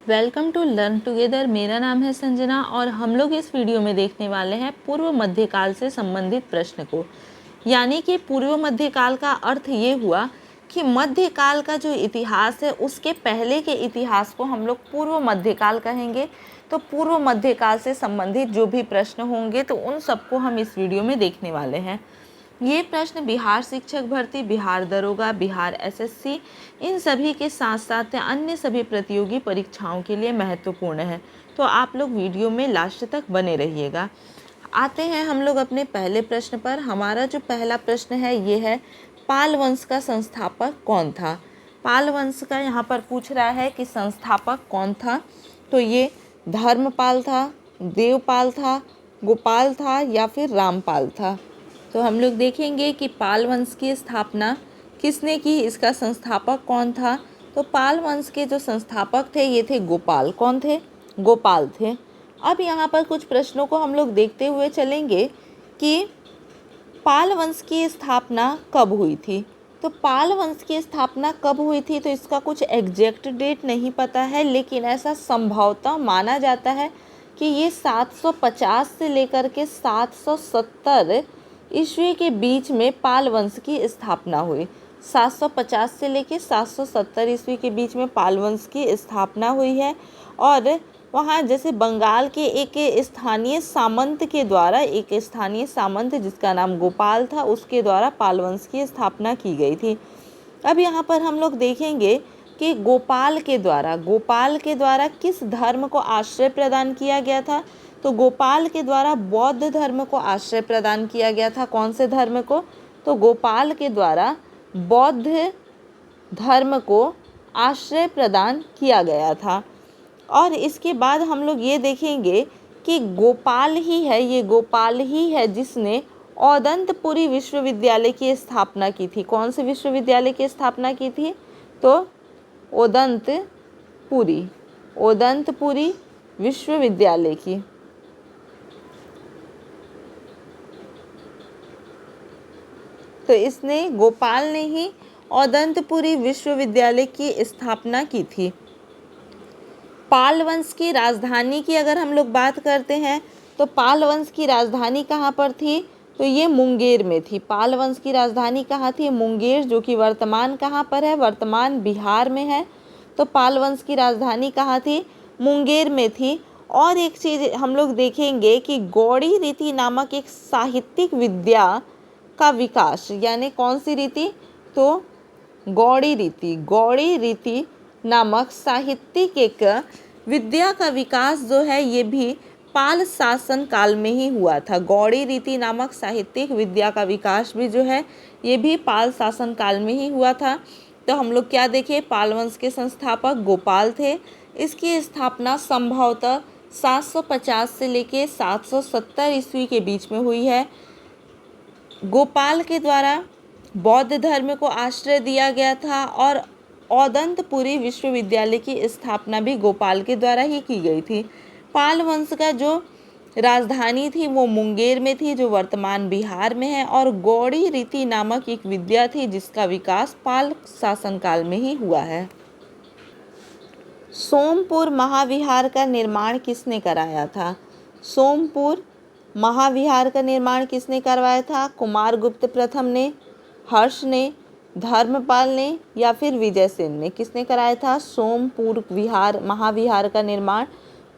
Welcome to learn together. मेरा नाम है संजना और हम लोग इस वीडियो में देखने वाले हैं पूर्व मध्यकाल से संबंधित प्रश्न को। यानी कि पूर्व मध्यकाल का अर्थ ये हुआ कि मध्यकाल का जो इतिहास है उसके पहले के इतिहास को हम लोग पूर्व मध्यकाल कहेंगे। तो पूर्व मध्यकाल से संबंधित जो भी प्रश्न होंगे तो उन सबको हम इस वीडियो में देखने वाले हैं। ये प्रश्न बिहार शिक्षक भर्ती, बिहार दरोगा, बिहार एसएससी इन सभी के साथ साथ अन्य सभी प्रतियोगी परीक्षाओं के लिए महत्वपूर्ण है। तो आप लोग वीडियो में लास्ट तक बने रहिएगा। आते हैं हम लोग अपने पहले प्रश्न पर। हमारा जो पहला प्रश्न है ये है, पाल वंश का संस्थापक कौन था। पाल वंश का यहाँ पर पूछ रहा है कि संस्थापक कौन था। तो ये धर्मपाल था, देवपाल था, गोपाल था या फिर रामपाल था। तो हम लोग देखेंगे कि पाल वंश की स्थापना किसने की, इसका संस्थापक कौन था। तो पाल वंश के जो संस्थापक थे ये थे गोपाल। कौन थे? गोपाल थे। अब यहाँ पर कुछ प्रश्नों को हम लोग देखते हुए चलेंगे कि पाल वंश की स्थापना कब हुई थी। तो पाल वंश की स्थापना कब हुई थी तो इसका कुछ एग्जैक्ट डेट नहीं पता है, लेकिन ऐसा संभवतः माना जाता है कि ये 750 से लेकर के 770 ईस्वी के बीच में पाल वंश की स्थापना हुई। 750 से लेकर 770 ईस्वी के बीच में पाल वंश की स्थापना हुई है। और वहाँ जैसे बंगाल के एक स्थानीय सामंत के द्वारा, एक स्थानीय सामंत जिसका नाम गोपाल था, उसके द्वारा पाल वंश की स्थापना की गई थी। अब यहाँ पर हम लोग देखेंगे कि गोपाल के द्वारा किस धर्म को आश्रय प्रदान किया गया था। तो गोपाल के द्वारा बौद्ध धर्म को आश्रय प्रदान किया गया था। कौन से धर्म को? तो गोपाल के द्वारा बौद्ध धर्म को आश्रय प्रदान किया गया था। और इसके बाद हम लोग ये देखेंगे कि गोपाल ही है जिसने औदंतपुरी विश्वविद्यालय की स्थापना की थी। कौन से विश्वविद्यालय की स्थापना की थी? तो औदंतपुरी विश्वविद्यालय की। तो गोपाल ने ही औदंतपुरी विश्वविद्यालय की स्थापना की थी। पाल वंश की राजधानी की अगर हम लोग बात करते हैं तो पाल वंश की राजधानी कहाँ पर थी? तो ये मुंगेर में थी। पाल वंश की राजधानी कहाँ थी? मुंगेर, जो कि वर्तमान कहाँ पर है? वर्तमान बिहार में है। तो पाल वंश की राजधानी कहाँ थी? मुंगेर में थी। और एक चीज़ हम लोग देखेंगे कि गौड़ी रीति नामक एक साहित्यिक विद्या का विकास, यानी कौन सी रीति? तो गौड़ी रीति नामक साहित्यिक एक विद्या का विकास जो है ये भी पाल शासन काल में ही हुआ था। गौड़ी रीति नामक साहित्यिक विद्या का विकास भी जो है ये भी पाल शासन काल में ही हुआ था। तो हम लोग क्या देखें, पाल वंश के संस्थापक गोपाल थे। इसकी स्थापना संभवतः 750 से लेके 770 ईस्वी के बीच में हुई है। गोपाल के द्वारा बौद्ध धर्म को आश्रय दिया गया था और औदंतपुरी विश्वविद्यालय की स्थापना भी गोपाल के द्वारा ही की गई थी। पाल वंश का जो राजधानी थी वो मुंगेर में थी, जो वर्तमान बिहार में है। और गौड़ी रीति नामक एक विद्या थी जिसका विकास पाल शासनकाल में ही हुआ है। सोमपुर महाविहार का निर्माण किसने कराया था? सोमपुर महाविहार का निर्माण किसने करवाया था? कुमारगुप्त प्रथम ने, हर्ष ने, धर्मपाल ने या फिर विजयसेन ने? किसने कराया था सोमपुर महाविहार का निर्माण?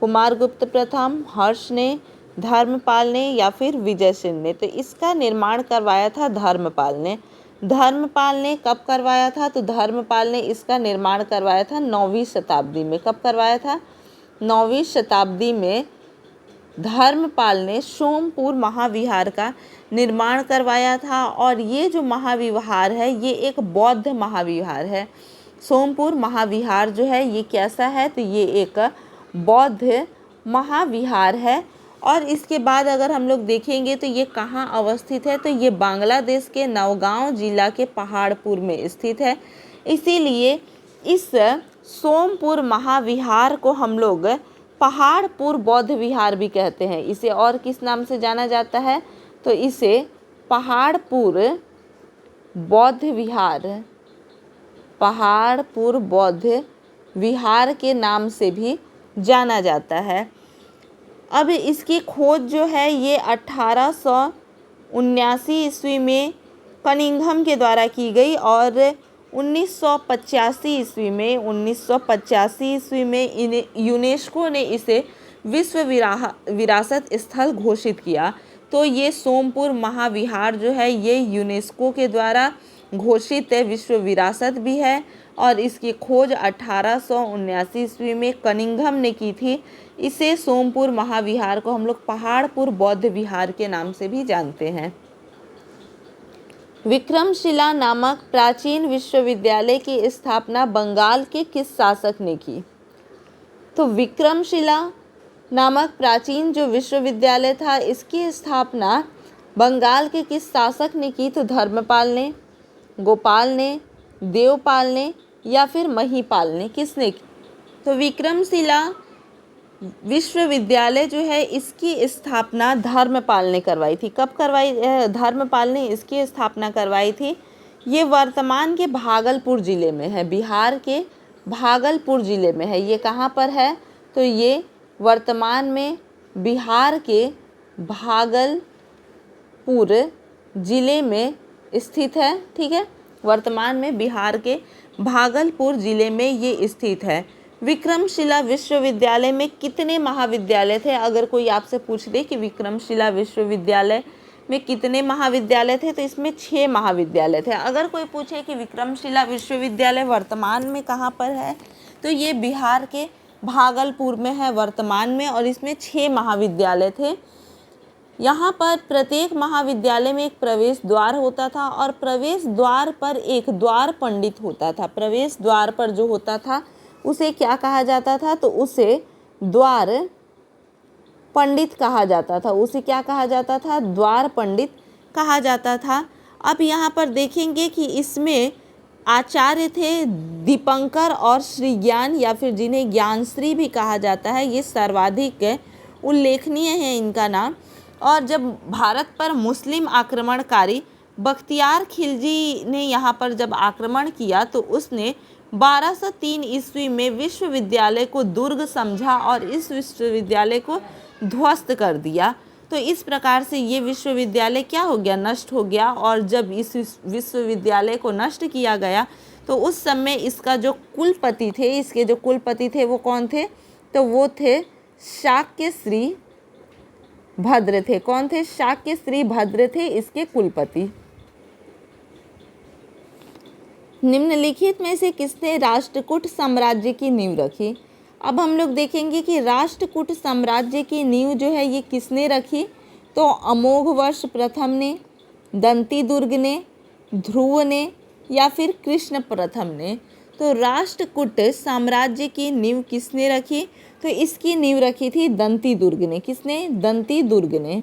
कुमारगुप्त प्रथम, हर्ष ने, धर्मपाल ने या फिर विजयसेन ने? तो इसका निर्माण करवाया था धर्मपाल ने। धर्मपाल ने कब करवाया था? तो धर्मपाल ने इसका निर्माण करवाया था 9वीं शताब्दी में। कब करवाया था? 9वीं शताब्दी में धर्मपाल ने सोमपुर महाविहार का निर्माण करवाया था। और ये जो महाविहार है ये एक बौद्ध महाविहार है। सोमपुर महाविहार जो है ये कैसा है? तो ये एक बौद्ध महाविहार है। और इसके बाद अगर हम लोग देखेंगे तो ये कहाँ अवस्थित है? तो ये बांग्लादेश के नौगांव जिला के पहाड़पुर में स्थित है। इसीलिए इस सोमपुर महाविहार को हम लोग पहाड़पुर बौद्ध विहार भी कहते हैं। इसे और किस नाम से जाना जाता है? तो इसे पहाड़पुर बौद्ध विहार, पहाड़पुर बौद्ध विहार के नाम से भी जाना जाता है। अब इसकी खोज जो है ये 1879 ईस्वी में कनिंघम के द्वारा की गई और 1985 ईस्वी में यूनेस्को ने इसे विश्व विरासत स्थल घोषित किया। तो ये सोमपुर महाविहार जो है ये यूनेस्को के द्वारा घोषित विश्व विरासत भी है और इसकी खोज 1879 ईस्वी में कनिंघम ने की थी। इसे सोमपुर महाविहार को हम लोग पहाड़पुर बौद्ध विहार के नाम से भी जानते हैं। विक्रमशिला नामक प्राचीन विश्वविद्यालय की स्थापना बंगाल के किस शासक ने की? तो विक्रमशिला नामक प्राचीन जो विश्वविद्यालय था इसकी स्थापना बंगाल के किस शासक ने की? तो धर्मपाल ने, गोपाल ने, देवपाल ने या फिर महिपाल ने, किसने की? तो विक्रमशिला विश्वविद्यालय जो है इसकी स्थापना धर्मपाल ने करवाई थी। कब करवाई? धर्मपाल ने इसकी स्थापना करवाई थी। ये वर्तमान के भागलपुर ज़िले में है, बिहार के भागलपुर ज़िले में है। ये कहाँ पर है? तो ये वर्तमान में बिहार के भागलपुर ज़िले में स्थित है। ठीक है, वर्तमान में बिहार के भागलपुर ज़िले में ये स्थित है। विक्रमशिला विश्वविद्यालय में कितने महाविद्यालय थे? अगर कोई आपसे पूछ दे कि विक्रमशिला विश्वविद्यालय में कितने महाविद्यालय थे तो इसमें 6 महाविद्यालय थे। अगर कोई पूछे कि विक्रमशिला विश्वविद्यालय वर्तमान में कहाँ पर है तो ये बिहार के भागलपुर में है वर्तमान में और इसमें 6 महाविद्यालय थे। यहाँ पर प्रत्येक महाविद्यालय में एक प्रवेश द्वार होता था और प्रवेश द्वार पर एक द्वार पंडित होता था। प्रवेश द्वार पर जो होता था उसे क्या कहा जाता था? तो उसे द्वार पंडित कहा जाता था। उसे क्या कहा जाता था? द्वार पंडित कहा जाता था। अब यहाँ पर देखेंगे कि इसमें आचार्य थे दीपंकर और श्री ज्ञान या फिर जिन्हें ज्ञानश्री भी कहा जाता है। ये सर्वाधिक उल्लेखनीय है इनका नाम। और जब भारत पर मुस्लिम आक्रमणकारी बख्तियार खिलजी ने यहाँ पर जब आक्रमण किया तो उसने 1203 ईस्वी में विश्वविद्यालय को दुर्ग समझा और इस विश्वविद्यालय को ध्वस्त कर दिया। तो इस प्रकार से ये विश्वविद्यालय क्या हो गया? नष्ट हो गया। और जब इस विश्वविद्यालय को नष्ट किया गया तो उस समय इसका जो कुलपति थे, इसके जो कुलपति थे वो कौन थे? तो वो थे शाक्यश्री भद्र थे। कौन थे? शाक्यश्री भद्र थे इसके कुलपति। निम्नलिखित में से किसने राष्ट्रकूट साम्राज्य की नींव रखी? अब हम लोग देखेंगे कि राष्ट्रकूट साम्राज्य की नींव जो है ये किसने रखी? तो अमोघवर्ष प्रथम ने, दंती दुर्ग ने, ध्रुव ने या फिर कृष्ण प्रथम ने। तो राष्ट्रकूट साम्राज्य की नींव किसने रखी? तो इसकी नींव रखी थी दंती दुर्ग ने। किसने? दंती दुर्ग ने।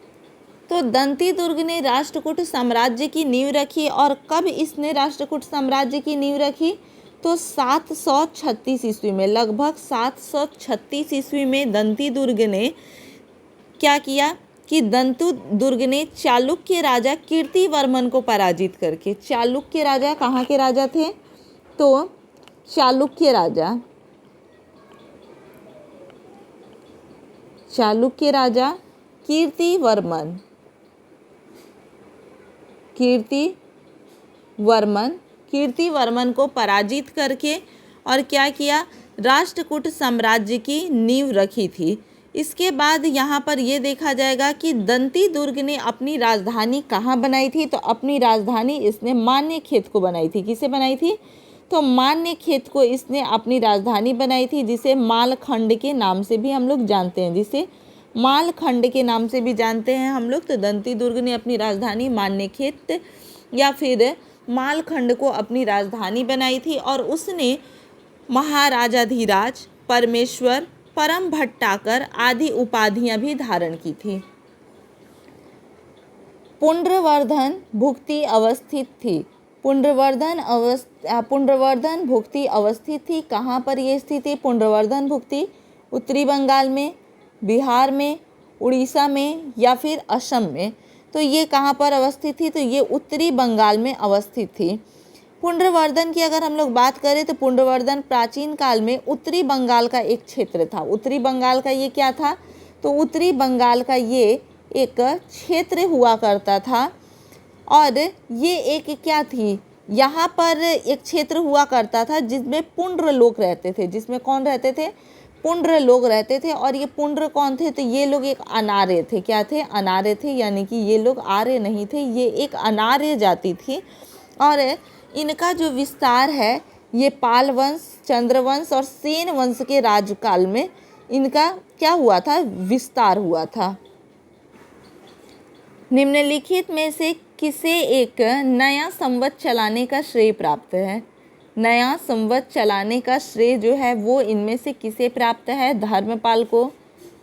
तो दंती दुर्ग ने राष्ट्रकूट साम्राज्य की नींव रखी। और कब इसने राष्ट्रकूट साम्राज्य की नींव रखी? तो 736 ईस्वी में, लगभग 736 ईस्वी में दंती दुर्ग ने क्या किया कि दंती दुर्ग ने चालुक्य राजा कीर्तिवर्मन को पराजित करके, चालुक्य राजा कहाँ के राजा थे? तो चालुक्य राजा कीर्तिवर्मन को पराजित करके और क्या किया? राष्ट्रकूट साम्राज्य की नींव रखी थी। इसके बाद यहाँ पर ये देखा जाएगा कि दंती दुर्ग ने अपनी राजधानी कहाँ बनाई थी? तो अपनी राजधानी इसने मान्यखेत को बनाई थी। किसे बनाई थी? तो मान्यखेत को इसने अपनी राजधानी बनाई थी, जिसे मालखंड के नाम से भी हम लोग जानते हैं, जिसे मालखंड के नाम से भी जानते हैं हम लोग। तो दंती दुर्ग ने अपनी राजधानी मान्यखेत या फिर मालखंड को अपनी राजधानी बनाई थी और उसने महाराजाधिराज, परमेश्वर, परम भट्टाकर आदि उपाधियां भी धारण की थी। पुंड्रवर्धन भुक्ति अवस्थित थी। पुंड्रवर्धन भुक्ति अवस्थित थी। कहाँ पर ये स्थित है पुंड्रवर्धन भुक्ति? उत्तरी बंगाल में, बिहार में, उड़ीसा में या फिर असम में। तो ये कहाँ पर अवस्थित थी? तो ये उत्तरी बंगाल में अवस्थित थी। पुंड्रवर्धन की अगर हम लोग बात करें तो पुंड्रवर्धन प्राचीन काल में उत्तरी बंगाल का एक क्षेत्र था। उत्तरी बंगाल का ये क्या था? तो उत्तरी बंगाल का ये एक क्षेत्र हुआ करता था और ये एक क्या थी, यहाँ पर एक क्षेत्र हुआ करता था जिसमें पुंड्र लोग रहते थे। जिसमें कौन रहते थे? पुंड्र लोग रहते थे। और ये पुंड्र कौन थे? तो ये लोग एक अनार्य थे। क्या थे? अनार्य थे, यानी कि ये लोग आर्य नहीं थे, ये एक अनार्य जाति थी। और इनका जो विस्तार है ये पाल वंश, चंद्रवंश और सेन वंश के राजकाल में इनका क्या हुआ था? विस्तार हुआ था। निम्नलिखित में से किसे एक नया संवत चलाने का श्रेय प्राप्त है? नया संवत चलाने का श्रेय जो है वो इनमें से किसे प्राप्त है? धर्मपाल को,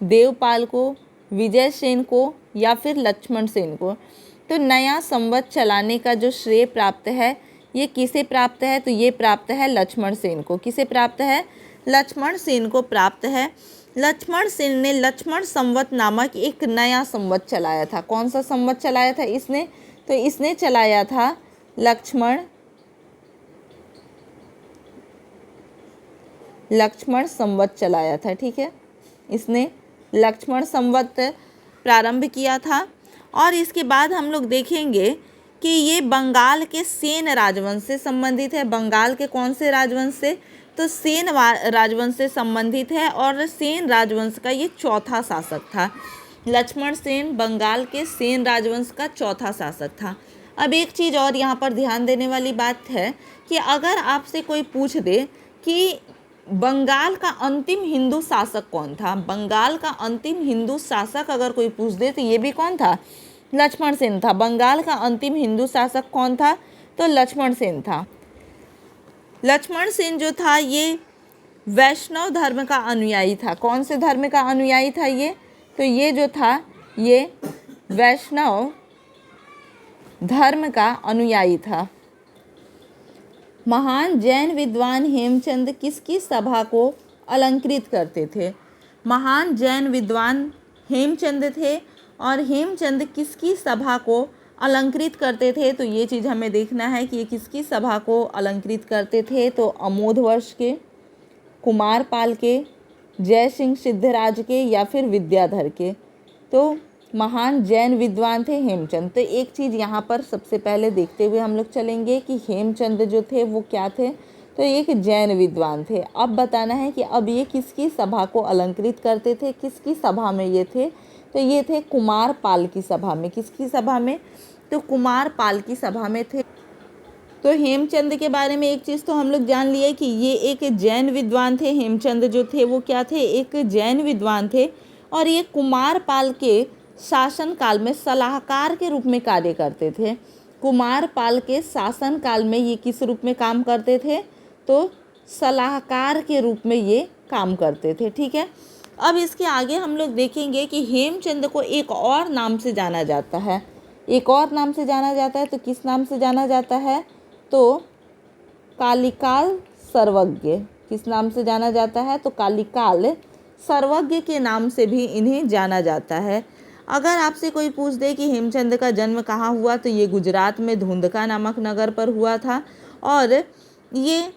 देवपाल को, विजय सेन को या फिर लक्ष्मण सेन को? तो नया संवत चलाने का जो श्रेय प्राप्त है ये किसे प्राप्त है? तो ये प्राप्त है लक्ष्मण सेन को। किसे प्राप्त है? लक्ष्मण सेन को प्राप्त है। लक्ष्मण सेन ने लक्ष्मण संवत नामक एक नया संवत चलाया था। कौन सा संवत चलाया था इसने? तो इसने चलाया था लक्ष्मण संवत चलाया था। ठीक है, इसने लक्ष्मण संवत प्रारंभ किया था। और इसके बाद हम लोग देखेंगे कि ये बंगाल के सेन राजवंश से संबंधित है। बंगाल के कौन से राजवंश से? तो सेन राजवंश से संबंधित है और सेन राजवंश का ये चौथा शासक था। लक्ष्मण सेन बंगाल के सेन राजवंश का चौथा शासक था। अब एक चीज़ और यहाँ पर ध्यान देने वाली बात है कि अगर आपसे कोई पूछ दे कि बंगाल का अंतिम हिंदू शासक कौन था, बंगाल का अंतिम हिंदू शासक अगर कोई पूछ दे तो ये भी कौन था? लक्ष्मण सेन था। बंगाल का अंतिम हिंदू शासक कौन था? तो लक्ष्मण सेन था। लक्ष्मण सेन जो था ये वैष्णव धर्म का अनुयायी था। कौन से धर्म का अनुयायी था ये? तो ये जो था ये वैष्णव धर्म का अनुयायी था। महान जैन विद्वान हेमचंद किसकी सभा को अलंकृत करते थे? महान जैन विद्वान हेमचंद थे और हेमचंद किसकी सभा को अलंकृत करते थे? तो ये चीज़ हमें देखना है कि ये किसकी सभा को अलंकृत करते थे। तो अमोध वर्ष के, कुमारपाल के, जय सिंह सिद्धराज के या फिर विद्याधर के? तो महान जैन विद्वान थे हेमचंद। तो एक चीज़ यहाँ पर सबसे पहले देखते हुए हम लोग चलेंगे कि हेमचंद जो थे वो क्या थे? तो एक जैन विद्वान थे। अब बताना है कि अब ये किसकी सभा को अलंकृत करते थे, किसकी सभा में ये थे? तो ये थे कुमारपाल की सभा में। किसकी सभा में? तो कुमारपाल की सभा में थे। तो हेमचंद के बारे में एक चीज़ तो हम लोग जान लिए कि ये एक जैन विद्वान थे। हेमचंद जो थे वो क्या थे? एक जैन विद्वान थे और ये कुमारपाल के शासन काल में सलाहकार के रूप में कार्य करते थे। कुमारपाल के शासन काल में ये किस रूप में काम करते थे? तो सलाहकार के रूप में ये काम करते थे। ठीक है, अब इसके आगे हम लोग देखेंगे कि हेमचंद को एक और नाम से जाना जाता है। एक और नाम से जाना जाता है। तो किस नाम से जाना जाता है? तो कालिकाल सर्वज्ञ। किस नाम से जाना जाता है? तो कालिकाल सर्वज्ञ के नाम से भी इन्हें जाना जाता है। अगर आपसे कोई पूछ दे कि हेमचंद का जन्म कहाँ हुआ, तो ये गुजरात में धुंधका नामक नगर पर हुआ था। और ये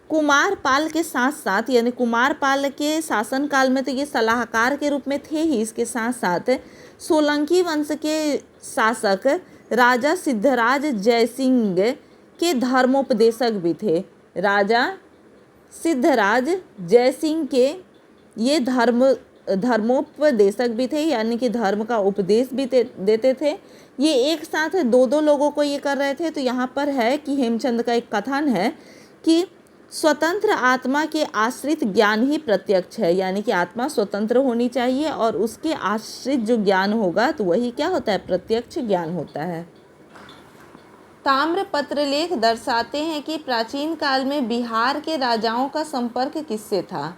कुमारपाल के साथ साथ, यानी कुमारपाल के शासनकाल में तो ये सलाहकार के रूप में थे ही, इसके साथ साथ सोलंकी वंश के शासक राजा सिद्धराज जयसिंह के धर्मोपदेशक भी थे। राजा सिद्धराज जयसिंह के ये धर्मोपदेशक भी थे, यानी कि धर्म का उपदेश भी देते थे। ये एक साथ दो दो लोगों को ये कर रहे थे। तो यहाँ पर है कि हेमचंद का एक कथन है कि स्वतंत्र आत्मा के आश्रित ज्ञान ही प्रत्यक्ष है, यानी कि आत्मा स्वतंत्र होनी चाहिए और उसके आश्रित जो ज्ञान होगा तो वही क्या होता है? प्रत्यक्ष ज्ञान होता है। ताम्रपत्र लेख दर्शाते हैं कि प्राचीन काल में बिहार के राजाओं का संपर्क किससे था?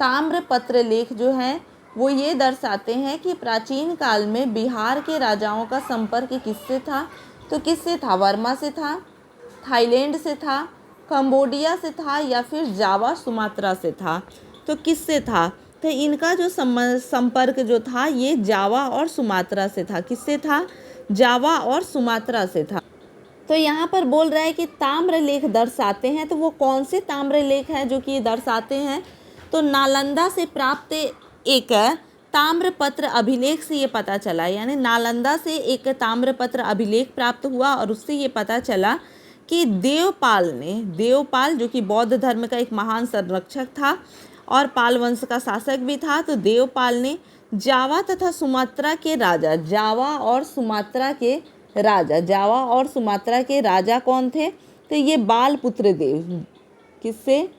ताम्रपत्र लेख जो हैं वो ये दर्शाते हैं कि प्राचीन काल में बिहार के राजाओं का संपर्क किससे था? तो किससे था? वर्मा से था, थाईलैंड से था, कंबोडिया से था या फिर जावा सुमात्रा से था? तो किससे था? तो इनका जो संपर्क जो था ये जावा और सुमात्रा से था। किससे था? जावा और सुमात्रा से था। तो यहाँ पर बोल रहा है कि ताम्र लेख दर्शाते हैं, तो वो कौन से ताम्र लेख हैं जो कि दर्शाते हैं? तो नालंदा से प्राप्त एक ताम्रपत्र अभिलेख से ये पता चला, यानी नालंदा से एक ताम्रपत्र अभिलेख प्राप्त हुआ और उससे ये पता चला कि देवपाल जो कि बौद्ध धर्म का एक महान संरक्षक था और पाल वंश का शासक भी था, तो देवपाल ने जावा तथा सुमात्रा के राजा, जावा और सुमात्रा के राजा कौन थे? तो ये बालपुत्र देव, किससे?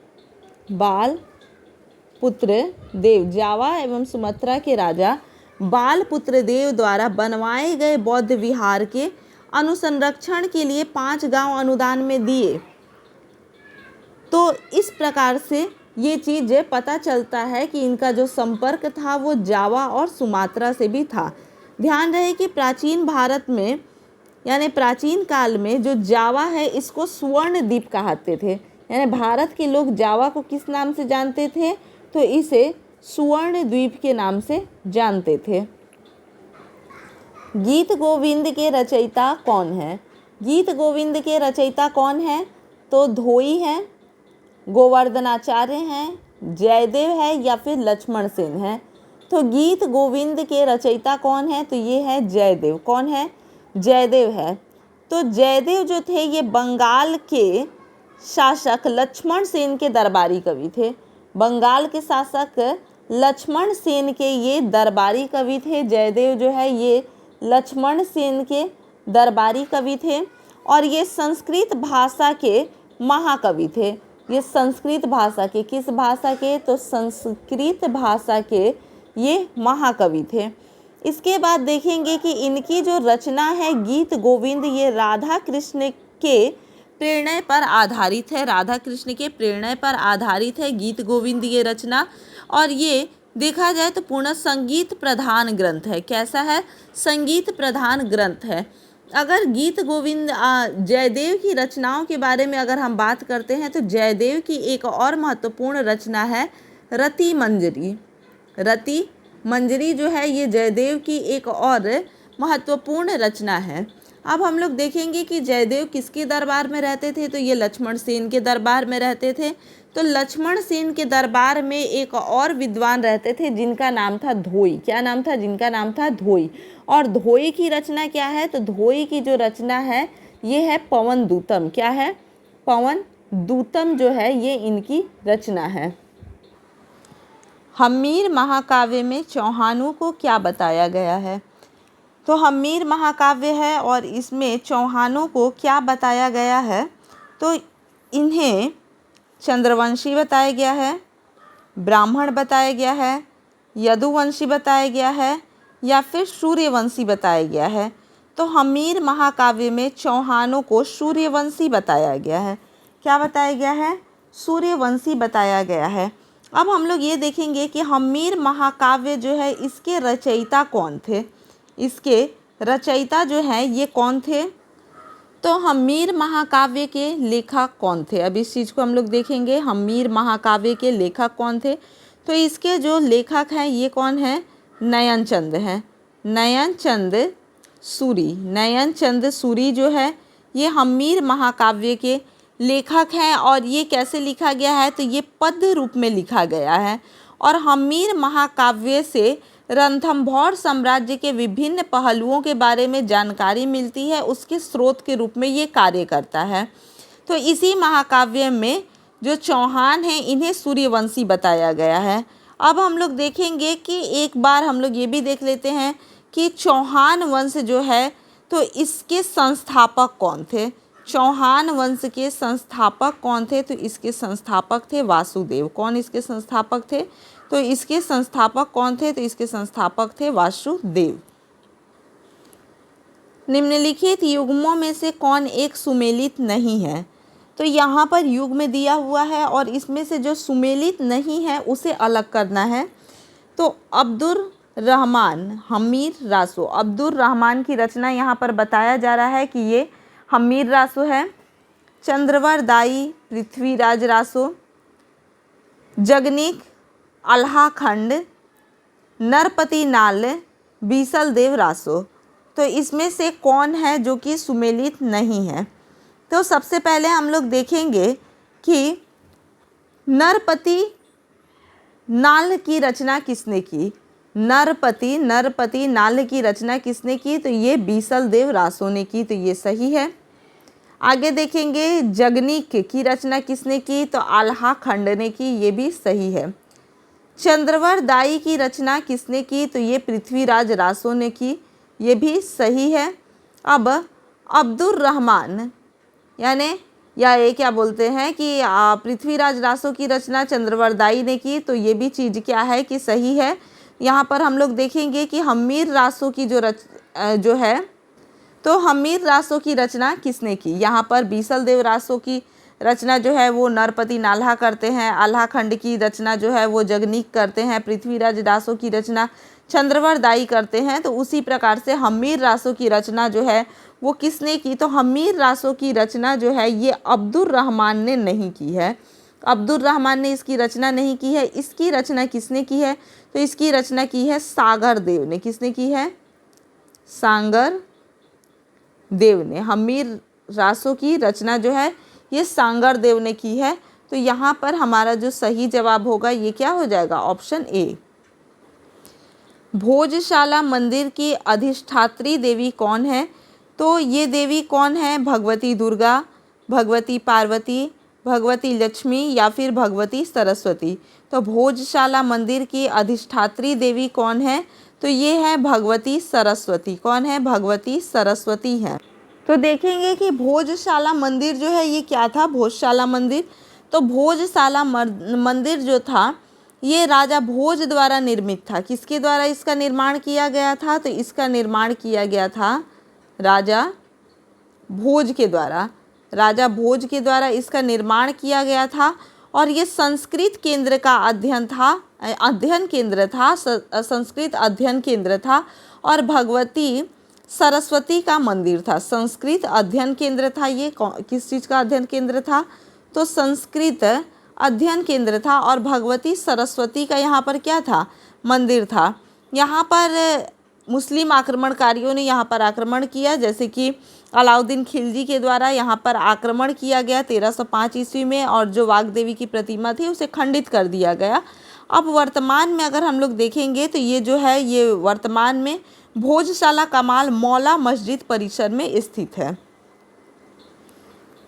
बालपुत्र देव, जावा एवं सुमात्रा के राजा बालपुत्र देव द्वारा बनवाए गए बौद्ध विहार के अनुसंरक्षण के लिए 5 गांव अनुदान में दिए। तो इस प्रकार से ये चीज़ पता चलता है कि इनका जो संपर्क था वो जावा और सुमात्रा से भी था। ध्यान रहे कि प्राचीन भारत में, यानी प्राचीन काल में जो जावा है इसको स्वर्ण द्वीप कहते थे, यानी भारत के लोग जावा को किस नाम से जानते थे? तो इसे स्वर्ण द्वीप के नाम से जानते थे। गीत गोविंद के रचयिता कौन है? गीत गोविंद के रचयिता कौन है? तो धोई हैं, गोवर्धनाचार्य हैं, जयदेव है या फिर लक्ष्मण सेन है। तो गीत गोविंद के रचयिता कौन है? तो ये है जयदेव। कौन है? जयदेव है। तो जयदेव जो थे ये बंगाल के शासक लक्ष्मण सेन के दरबारी कवि थे। बंगाल के शासक लक्ष्मण सेन के ये दरबारी कवि थे। जयदेव जो है ये लक्ष्मण सेन के दरबारी कवि थे और ये संस्कृत भाषा के महाकवि थे। ये संस्कृत भाषा के, किस भाषा के? तो संस्कृत भाषा के ये महाकवि थे। इसके बाद देखेंगे कि इनकी जो रचना है गीत गोविंद, ये राधा कृष्ण के प्रेरणा पर आधारित है। राधा कृष्ण के प्रेरणा पर आधारित है गीत गोविंद ये रचना, और ये देखा जाए तो पूर्ण संगीत प्रधान ग्रंथ है। कैसा है? संगीत प्रधान ग्रंथ है। अगर गीत गोविंद जयदेव की रचनाओं के बारे में अगर हम बात करते हैं तो जयदेव की एक और महत्वपूर्ण रचना है रति मंजरी। रति मंजरी जो है ये जयदेव की एक और महत्वपूर्ण रचना है। अब हम लोग देखेंगे कि जयदेव किसके दरबार में रहते थे? तो ये लक्ष्मण सेन के दरबार में रहते थे। तो लक्ष्मण सेन के दरबार में एक और विद्वान रहते थे जिनका नाम था धोई। क्या नाम था? जिनका नाम था धोई। और धोई की रचना क्या है? तो धोई की जो रचना है ये है पवन दूतम। क्या है? पवन दूतम जो है ये इनकी रचना है। हम्मीर महाकाव्य में चौहानों को क्या बताया गया है? तो हम्मीर महाकाव्य है और इसमें चौहानों को क्या बताया गया है? तो इन्हें चंद्रवंशी बताया गया है, ब्राह्मण बताया गया है, यदुवंशी बताया गया है या फिर सूर्यवंशी बताया गया है। तो हम्मीर महाकाव्य में चौहानों को सूर्यवंशी बताया गया है। क्या बताया गया है? सूर्यवंशी बताया गया है। अब हम लोग ये देखेंगे कि हम्मीर महाकाव्य जो है इसके रचयिता कौन थे। इसके रचयिता जो हैं ये कौन थे? तो हम्मीर महाकाव्य के लेखक कौन थे? अब इस चीज़ को हम लोग देखेंगे। हम्मीर महाकाव्य के लेखक कौन थे? तो इसके जो लेखक हैं ये कौन है? नयनचंद हैं। नयनचंद सूरी। नयनचंद सूरी जो है ये हम्मीर महाकाव्य के लेखक हैं और ये कैसे लिखा गया है? तो ये पद्य रूप में लिखा गया है और हम्मीर महाकाव्य से रणथंभौर साम्राज्य के विभिन्न पहलुओं के बारे में जानकारी मिलती है, उसके स्रोत के रूप में ये कार्य करता है। तो इसी महाकाव्य में जो चौहान हैं इन्हें सूर्यवंशी बताया गया है। अब हम लोग देखेंगे कि एक बार हम लोग ये भी देख लेते हैं कि चौहान वंश जो है तो इसके संस्थापक कौन थे? चौहान वंश के संस्थापक कौन थे? तो इसके संस्थापक थे वासुदेव। कौन इसके संस्थापक थे? तो इसके संस्थापक कौन थे? तो इसके संस्थापक थे वासुदेव। निम्नलिखित युग्मों में से कौन एक सुमेलित नहीं है? तो यहाँ पर युग्म दिया हुआ है और इसमें से जो सुमेलित नहीं है उसे अलग करना है। तो अब्दुर रहमान हम्मीर रासो, अब्दुर रहमान की रचना यहाँ पर बताया जा रहा है कि ये हम्मीर रासो है। चंद्रवर दाई पृथ्वीराज रासो, जगनिक अल्हाखंड, नरपति नाल बीसल देव रासो। तो इसमें से कौन है जो कि सुमेलित नहीं है? तो सबसे पहले हम लोग देखेंगे कि नरपति नाल की रचना किसने की? नरपति नाल की रचना किसने की? तो ये बीसलदेव रासो ने की, तो ये सही है। आगे देखेंगे जगनीक की रचना किसने की? तो आल्हा खंड ने की, ये भी सही है। चंद्रवर दाई की रचना किसने की? तो ये पृथ्वीराज रासो ने की, ये भी सही है। अब अब्दुर रहमान यानी या ये क्या बोलते हैं कि पृथ्वीराज रासो की रचना चंद्रवर दाई ने की, तो ये भी चीज़ क्या है कि सही है। यहाँ पर हम लोग देखेंगे कि हम्मीर रासो की जो है तो हम्मीर रासो की रचना किसने की? यहाँ पर बीसलदेव रासो की रचना जो है वो नरपति नाल्हा करते हैं, आल्हा खंड की रचना जो है वो जगनीक करते हैं, पृथ्वीराज रासो की रचना चंद्रवर दाई करते हैं। तो उसी प्रकार से हम्मीर रासो की रचना जो है वो किसने की? तो हम्मीर रासो की रचना जो है ये अब्दुर रहमान ने नहीं की है। अब्दुर रहमान ने इसकी रचना नहीं की है। इसकी रचना किसने की है? तो इसकी रचना की है सागर देव ने। किसने की है? सांगर देव ने। हम्मीर रासो की रचना जो है ये सांगर देव ने की है। तो यहाँ पर हमारा जो सही जवाब होगा ये क्या हो जाएगा? Option A. भोजशाला मंदिर की अधिष्ठात्री देवी कौन है? तो ये देवी कौन है? भगवती दुर्गा, भगवती पार्वती, भगवती लक्ष्मी या फिर भगवती सरस्वती? तो भोजशाला मंदिर की अधिष्ठात्री देवी कौन है? तो ये है भगवती सरस्वती। कौन है? भगवती सरस्वती है। तो देखेंगे कि भोजशाला मंदिर जो है ये क्या था? भोजशाला मंदिर, तो भोजशाला मंदिर जो था ये राजा भोज द्वारा निर्मित था। किसके द्वारा इसका निर्माण किया गया था? तो इसका निर्माण किया गया था राजा भोज के द्वारा। राजा भोज के द्वारा इसका निर्माण किया गया था और ये संस्कृत केंद्र का अध्ययन केंद्र था, संस्कृत अध्ययन केंद्र था और भगवती सरस्वती का मंदिर था। संस्कृत अध्ययन केंद्र था। ये किस चीज़ का अध्ययन केंद्र था? तो संस्कृत अध्ययन केंद्र था और भगवती सरस्वती का यहाँ पर क्या था? मंदिर था। यहाँ पर मुस्लिम आक्रमणकारियों ने यहाँ पर आक्रमण किया, जैसे कि अलाउद्दीन खिलजी के द्वारा यहाँ पर आक्रमण किया गया 1305 ईस्वी में और जो वाग्देवी की प्रतिमा थी उसे खंडित कर दिया गया। अब वर्तमान में अगर हम लोग देखेंगे तो ये जो है ये वर्तमान में भोजशाला कमाल मौला मस्जिद परिसर में स्थित है।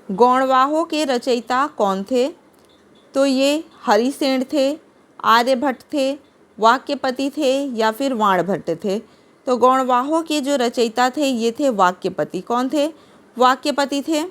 गौड़वाहों के रचयिता कौन थे? तो ये हरिसेन थे, आर्यभट्ट थे, वाक्यपति थे या फिर वाणभट्ट थे? तो गौड़वाहों के जो रचयिता थे ये थे वाक्यपति। कौन थे? वाक्यपति थे।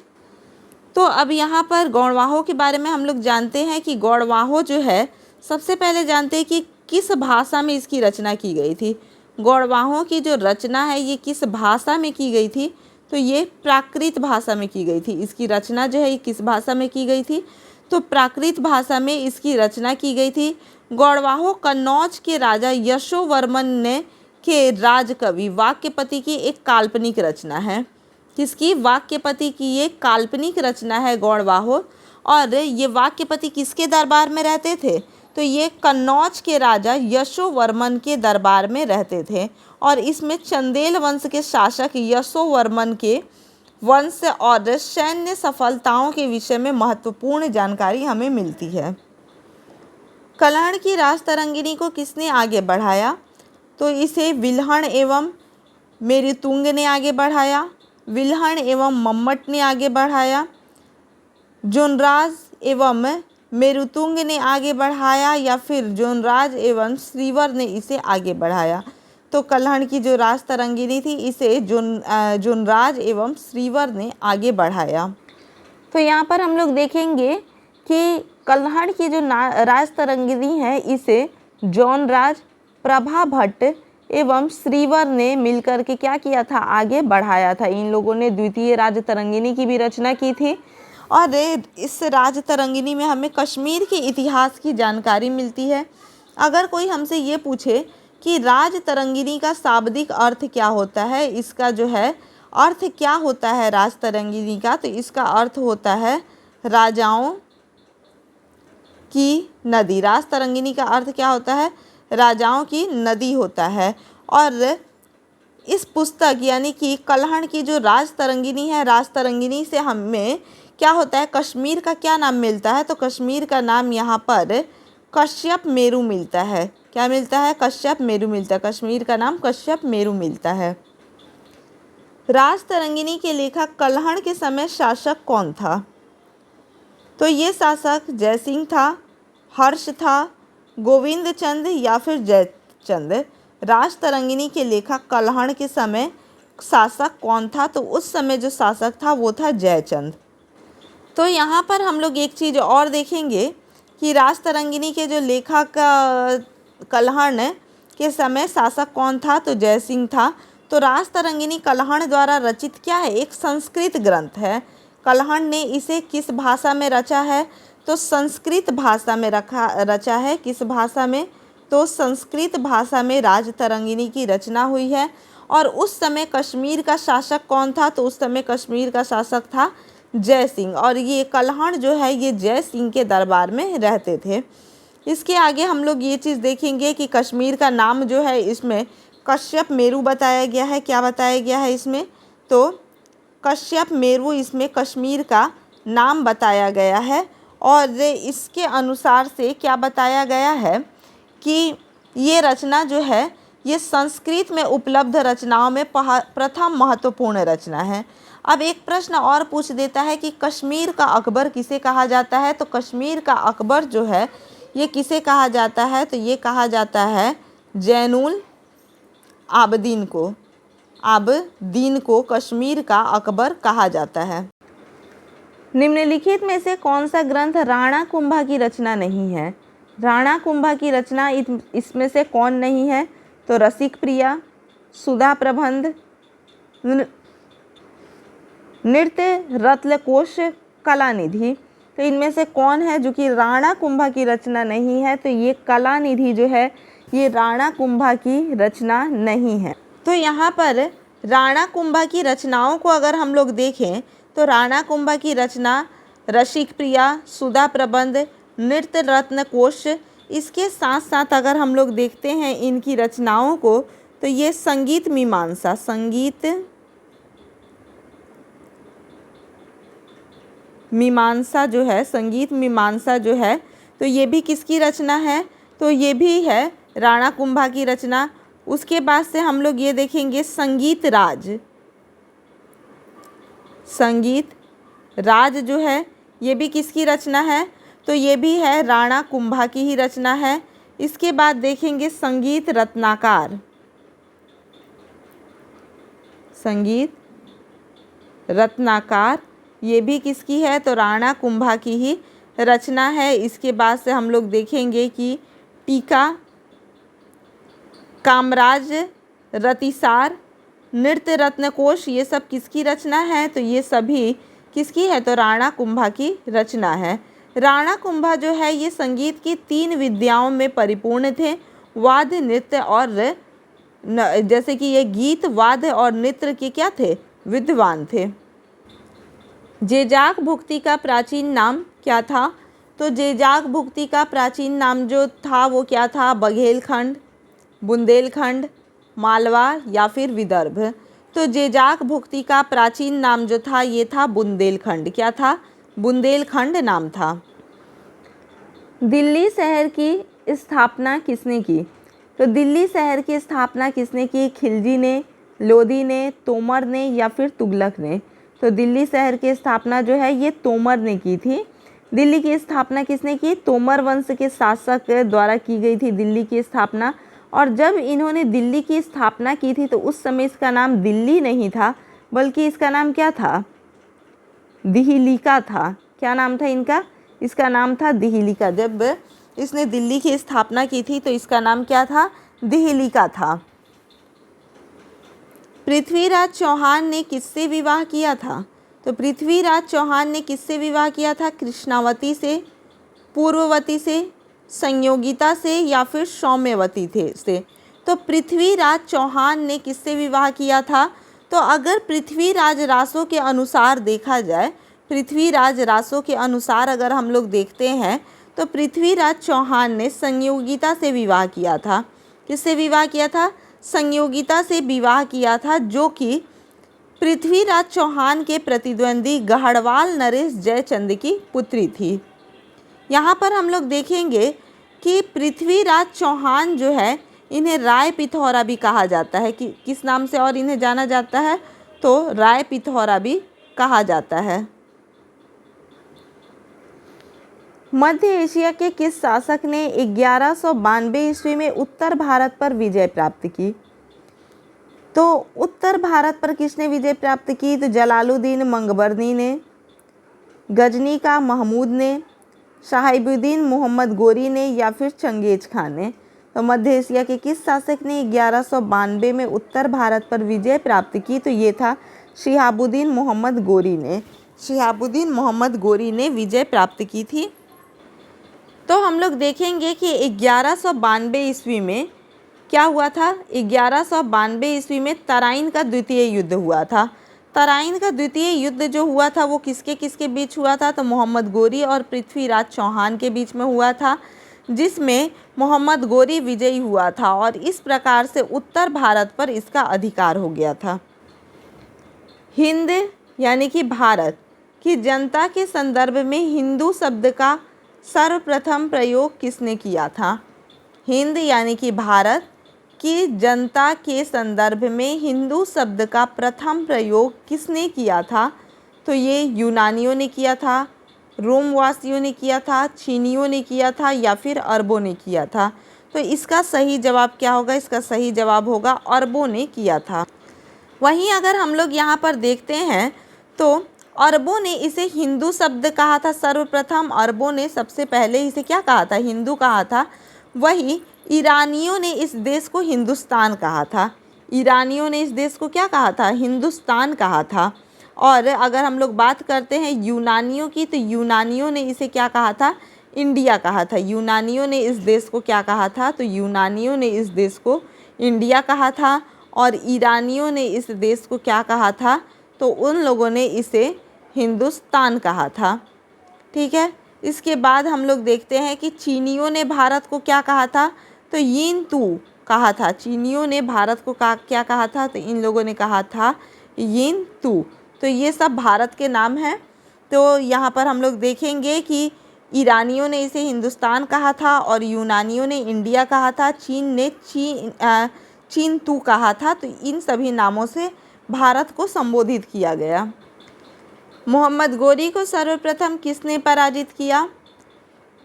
तो अब यहाँ पर गौड़वाहों के बारे में हम लोग जानते हैं कि गौड़वाहों जो है सबसे पहले जानते हैं कि किस भाषा में इसकी रचना की गई थी। गौड़वाहों की जो रचना है ये किस भाषा में की गई थी? तो ये प्राकृत भाषा में की गई थी। इसकी रचना जो है ये किस भाषा में की गई थी? तो प्राकृत भाषा में इसकी रचना की गई थी। गौड़वाहों कन्नौज के राजा यशोवर्मन ने के राजकवि वाक्यपति की एक काल्पनिक रचना है। किसकी? वाक्यपति की ये काल्पनिक रचना है गौड़वाहों। और ये वाक्यपति किसके दरबार में रहते थे? तो ये कन्नौज के राजा यशोवर्मन के दरबार में रहते थे और इसमें चंदेल वंश के शासक यशोवर्मन के वंश और सैन्य सफलताओं के विषय में महत्वपूर्ण जानकारी हमें मिलती है। कलहण की राजतरंगिणी को किसने आगे बढ़ाया? तो इसे विल्हण एवं मेरुतुंग ने आगे बढ़ाया, विल्हण एवं मम्मट ने आगे बढ़ाया, जोनराज एवं मेरुतुंग ने आगे बढ़ाया या फिर जोनराज एवं श्रीवर ने इसे आगे बढ़ाया? तो कलहण की जो राजतरंगिणी थी इसे जोनराज एवं श्रीवर ने आगे बढ़ाया। तो यहाँ पर हम लोग देखेंगे कि कलहण की जो राजतरंगिणी है इसे जोनराज, प्रभा भट्ट एवं श्रीवर ने मिलकर के क्या किया था? आगे बढ़ाया था। इन लोगों ने द्वितीय राजतरंगिणी की भी रचना की थी और इस राजतरंगिणी में हमें कश्मीर के इतिहास की जानकारी मिलती है। अगर कोई हमसे ये पूछे कि राजतरंगिणी का शाब्दिक अर्थ क्या होता है, इसका जो है अर्थ क्या होता है राजतरंगिणी का, तो इसका अर्थ होता है राजाओं की नदी। राजतरंगिणी का अर्थ क्या होता है? राजाओं की नदी होता है। और इस पुस्तक यानी कि कल्हण की जो राजतरंगिनी है, राजतरंगिनी से हमें क्या होता है, कश्मीर का क्या नाम मिलता है, तो कश्मीर का नाम यहाँ पर कश्यप मेरु मिलता है। क्या मिलता है? कश्यप मेरु मिलता है। कश्मीर का नाम कश्यप मेरु मिलता है। राजतरंगिनी के लेखक कल्हण के समय शासक कौन था? तो ये शासक जयसिंह था, हर्ष था, गोविंद चंद या फिर जयचंद। राजतरंगिनी के लेखक कल्हण के समय शासक कौन था? तो उस समय जो शासक था वो था जयचंद। तो यहाँ पर हम लोग एक चीज़ और देखेंगे कि राजतरंगिनी के जो लेखक कल्हण के समय शासक कौन था? तो जयसिंह था। तो राजतरंगिनी कल्हण द्वारा रचित क्या है? एक संस्कृत ग्रंथ है। कल्हण ने इसे किस भाषा में रचा है? तो संस्कृत भाषा में रचा है। किस भाषा में? तो संस्कृत भाषा में राजतरंगिनी की रचना हुई है। और उस समय कश्मीर का शासक कौन था? तो उस समय कश्मीर का शासक था जय सिंह। और ये कल्हण जो है ये जय सिंह के दरबार में रहते थे। इसके आगे हम लोग ये चीज़ देखेंगे कि कश्मीर का नाम जो है इसमें कश्यप मेरु बताया गया है। क्या बताया गया है इसमें? तो कश्यप मेरु इसमें कश्मीर का नाम बताया गया है। और इसके अनुसार से क्या बताया गया है कि ये रचना जो है ये संस्कृत में उपलब्ध रचनाओं में प्रथम महत्वपूर्ण रचना है। अब एक प्रश्न और पूछ देता है कि कश्मीर का अकबर किसे कहा जाता है? तो कश्मीर का अकबर जो है ये किसे कहा जाता है? तो ये कहा जाता है जैनुल आबदीन को। आबदीन को कश्मीर का अकबर कहा जाता है। निम्नलिखित में से कौन सा ग्रंथ राणा कुंभा की रचना नहीं है? राणा कुंभा की रचना इसमें से कौन नहीं है? तो रसिक प्रिया, सुधा प्रबंध, नृत्य रत्नकोश, कलानिधि। तो इनमें से कौन है जो कि राणा कुंभा की रचना नहीं है? तो ये कलानिधि जो है ये राणा कुंभा की रचना नहीं है। तो यहाँ पर राणा कुंभा की रचनाओं को अगर हम लोग देखें तो राणा कुंभा की रचना रसिक प्रिया, सुधा प्रबंध, नृत्य रत्नकोश, इसके साथ साथ अगर हम लोग देखते हैं इनकी रचनाओं को तो ये संगीत मीमांसा, संगीत मीमांसा जो है, संगीत मीमांसा जो है तो ये भी किसकी रचना है? तो ये भी है राणा कुंभा की रचना। उसके बाद से हम लोग ये देखेंगे संगीत राज। संगीत राज जो है ये भी किसकी रचना है? तो ये भी है राणा कुंभा की ही रचना है। इसके बाद देखेंगे संगीत रत्नाकर। संगीत रत्नाकर ये भी किसकी है? तो राणा कुंभा की ही रचना है। इसके बाद से हम लोग देखेंगे कि टीका, कामराज रतिसार, नृत्य रत्नकोश, ये सब किसकी रचना है? तो ये सभी किसकी है? तो राणा कुंभा की रचना है। राणा कुंभा जो है ये संगीत की 3 विद्याओं में परिपूर्ण थे, वाद्य, नृत्य और जैसे कि ये गीत, वाद्य और नृत्य के क्या थे? विद्वान थे। जेजाक भुक्ति का प्राचीन नाम क्या था? तो जेजाक भुक्ति का प्राचीन नाम जो था वो क्या था? बघेलखंड, बुंदेलखंड, मालवा या फिर विदर्भ। तो जेजाक भुक्ति का प्राचीन नाम जो था ये था बुंदेलखंड। क्या था? बुंदेलखंड नाम था। दिल्ली शहर की स्थापना किसने की? तो दिल्ली शहर की स्थापना किसने की? खिलजी ने, लोधी ने, तोमर ने या फिर तुगलक ने? तो दिल्ली शहर की स्थापना जो है ये तोमर ने की थी। दिल्ली की स्थापना किसने की? तोमर वंश के शासक द्वारा की गई थी दिल्ली की स्थापना। और जब इन्होंने दिल्ली की स्थापना की थी तो उस समय इसका नाम दिल्ली नहीं था, बल्कि इसका नाम क्या था? दिहिलिका था। क्या नाम था इनका? इसका नाम था दिहिलिका। जब इसने दिल्ली की स्थापना की थी तो इसका नाम क्या था? दिहिलिका था। पृथ्वीराज चौहान ने किससे विवाह किया था? तो पृथ्वीराज चौहान ने किससे विवाह किया था? कृष्णावती से, पूर्ववती से, संयोगिता से या फिर सौम्यवती से? तो पृथ्वीराज चौहान ने किससे विवाह किया था? तो अगर पृथ्वीराज रासों के अनुसार देखा जाए, पृथ्वीराज रासों के अनुसार अगर हम लोग देखते हैं तो पृथ्वीराज चौहान ने संयोगिता से विवाह किया था। किससे विवाह किया था? संयोगिता से विवाह किया था, जो कि पृथ्वीराज चौहान के प्रतिद्वंदी गढ़वाल नरेश जयचंद की पुत्री थी। यहाँ पर हम लोग देखेंगे कि पृथ्वीराज चौहान जो है, इन्हें राय पिथौरा भी कहा जाता है। कि किस नाम से और इन्हें जाना जाता है, तो राय पिथौरा भी कहा जाता है। मध्य एशिया के किस शासक ने 1192 ईस्वी में उत्तर भारत पर विजय प्राप्त की? तो उत्तर भारत पर किसने विजय प्राप्त की? तो जलालुद्दीन मंगबर्नी ने, गजनी का महमूद ने, साहिबुद्दीन मोहम्मद गोरी ने, या फिर चंगेज खान ने। तो मध्य एशिया के किस शासक ने 1192 में उत्तर भारत पर विजय प्राप्त की? तो ये था शिहाबुद्दीन मोहम्मद गोरी ने। शिहाबुद्दीन मोहम्मद गोरी ने विजय प्राप्त की थी। तो हम लोग देखेंगे कि 1192 ईस्वी में क्या हुआ था। 1192 ईस्वी में तराइन का द्वितीय युद्ध हुआ था। तराइन का द्वितीय युद्ध जो हुआ था वो किसके किसके बीच हुआ था? तो मोहम्मद गोरी और पृथ्वीराज चौहान के बीच में हुआ था, जिसमें मोहम्मद गोरी विजयी हुआ था और इस प्रकार से उत्तर भारत पर इसका अधिकार हो गया था। हिंद यानी कि भारत की जनता के संदर्भ में हिंदू शब्द का सर्वप्रथम प्रयोग किसने किया था? हिंद यानी कि भारत की जनता के संदर्भ में हिंदू शब्द का प्रथम प्रयोग किसने किया था? तो ये यूनानियों ने किया था, रोमवासियों ने किया था, चीनियों ने किया था, या फिर अरबों ने किया था। तो इसका सही जवाब क्या होगा? इसका सही जवाब होगा अरबों ने किया था। वहीं अगर हम लोग यहाँ पर देखते हैं तो अरबों ने इसे हिंदू शब्द कहा था सर्वप्रथम। अरबों ने सबसे पहले इसे क्या कहा था? हिंदू कहा था। वहीं ईरानियों ने इस देश को हिंदुस्तान कहा था। ईरानियों ने इस देश को क्या कहा था? हिंदुस्तान कहा था। और अगर हम लोग बात करते हैं यूनानियों की, तो यूनानियों ने इसे क्या कहा था? इंडिया कहा था। यूनानियों ने इस देश को क्या कहा था? तो यूनानियों ने इस देश को इंडिया कहा था। और ईरानियों ने इस देश को क्या कहा था? तो उन लोगों ने इसे हिंदुस्तान कहा था। ठीक है। इसके बाद हम लोग देखते हैं कि चीनियों ने भारत को क्या कहा था? तो यीन तू कहा था। चीनियों ने भारत को क्या कहा था? तो इन लोगों ने कहा था यीन तू। तो ये सब भारत के नाम हैं। तो यहाँ पर हम लोग देखेंगे कि ईरानियों ने इसे हिंदुस्तान कहा था और यूनानियों ने इंडिया कहा था। चीन ने चीन तू कहा था। तो इन सभी नामों से भारत को संबोधित किया गया। मोहम्मद गोरी को सर्वप्रथम किसने पराजित किया?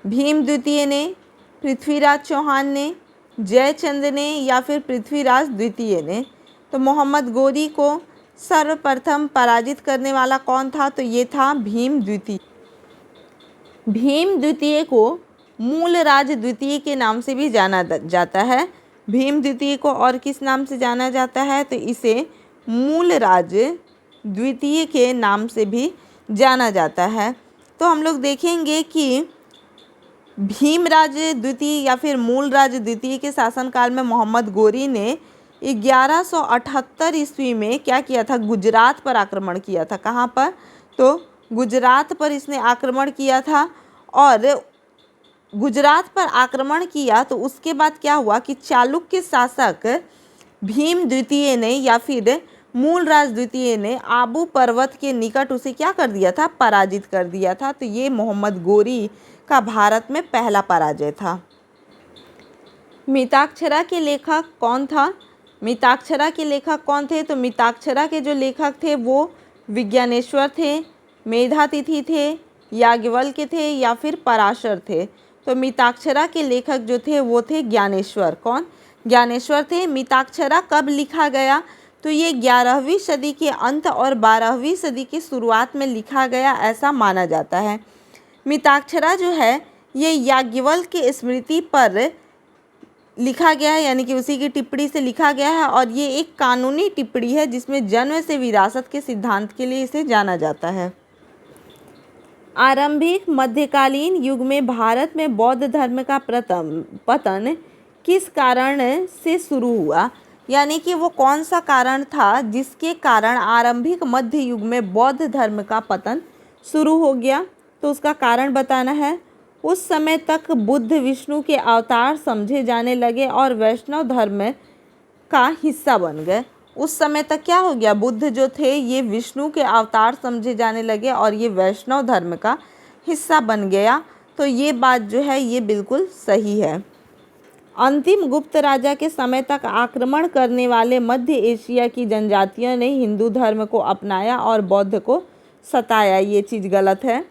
भीम द्वितीय ने, पृथ्वीराज चौहान ने, जयचंद ने, या फिर पृथ्वीराज द्वितीय ने? तो मोहम्मद गोरी को सर्वप्रथम पराजित करने वाला कौन था? तो ये था भीम द्वितीय। भीम द्वितीय को मूलराज द्वितीय के नाम से भी जाना जाता है। भीम द्वितीय को और किस नाम से जाना जाता है? तो इसे मूलराज द्वितीय के नाम से भी जाना जाता है। तो हम लोग देखेंगे कि भीमराज द्वितीय या फिर मूलराज द्वितीय के शासनकाल में मोहम्मद गोरी ने 1178 ईस्वी में क्या किया था? गुजरात पर आक्रमण किया था। कहाँ पर? तो गुजरात पर इसने आक्रमण किया था। और गुजरात पर आक्रमण किया तो उसके बाद क्या हुआ कि चालुक्य शासक भीम द्वितीय ने या फिर मूलराज द्वितीय ने आबू पर्वत के निकट उसे क्या कर दिया था? पराजित कर दिया था। तो ये मोहम्मद गोरी का भारत में पहला पराजय था। मिताक्षरा के लेखक कौन था? मिताक्षरा के लेखक कौन थे? तो मिताक्षरा के जो लेखक थे वो विज्ञानेश्वर थे, मेधातिथि थे, याज्ञवल्क्य थे, या फिर पराशर थे। तो मिताक्षरा के लेखक जो थे वो थे ज्ञानेश्वर। कौन? ज्ञानेश्वर थे। मिताक्षरा कब लिखा गया? तो ये 11वीं सदी के अंत और 12वीं सदी की शुरुआत में लिखा गया ऐसा माना जाता है। मिताक्षरा जो है ये याज्ञवल्क्य की स्मृति पर लिखा गया है, यानी कि उसी की टिप्पणी से लिखा गया है। और ये एक कानूनी टिप्पणी है जिसमें जन्म से विरासत के सिद्धांत के लिए इसे जाना जाता है। आरंभिक मध्यकालीन युग में भारत में बौद्ध धर्म का पतन किस कारण से शुरू हुआ? यानी कि वो कौन सा कारण था जिसके कारण आरंभिक मध्य युग में बौद्ध धर्म का पतन शुरू हो गया? तो उसका कारण बताना है। उस समय तक बुद्ध विष्णु के अवतार समझे जाने लगे और वैष्णव धर्म का हिस्सा बन गए। उस समय तक क्या हो गया, बुद्ध जो थे ये विष्णु के अवतार समझे जाने लगे और ये वैष्णव धर्म का हिस्सा बन गया। तो ये बात जो है ये बिल्कुल सही है। अंतिम गुप्त राजा के समय तक आक्रमण करने वाले मध्य एशिया की जनजातियों ने हिंदू धर्म को अपनाया और बौद्ध को सताया, ये चीज़ गलत है।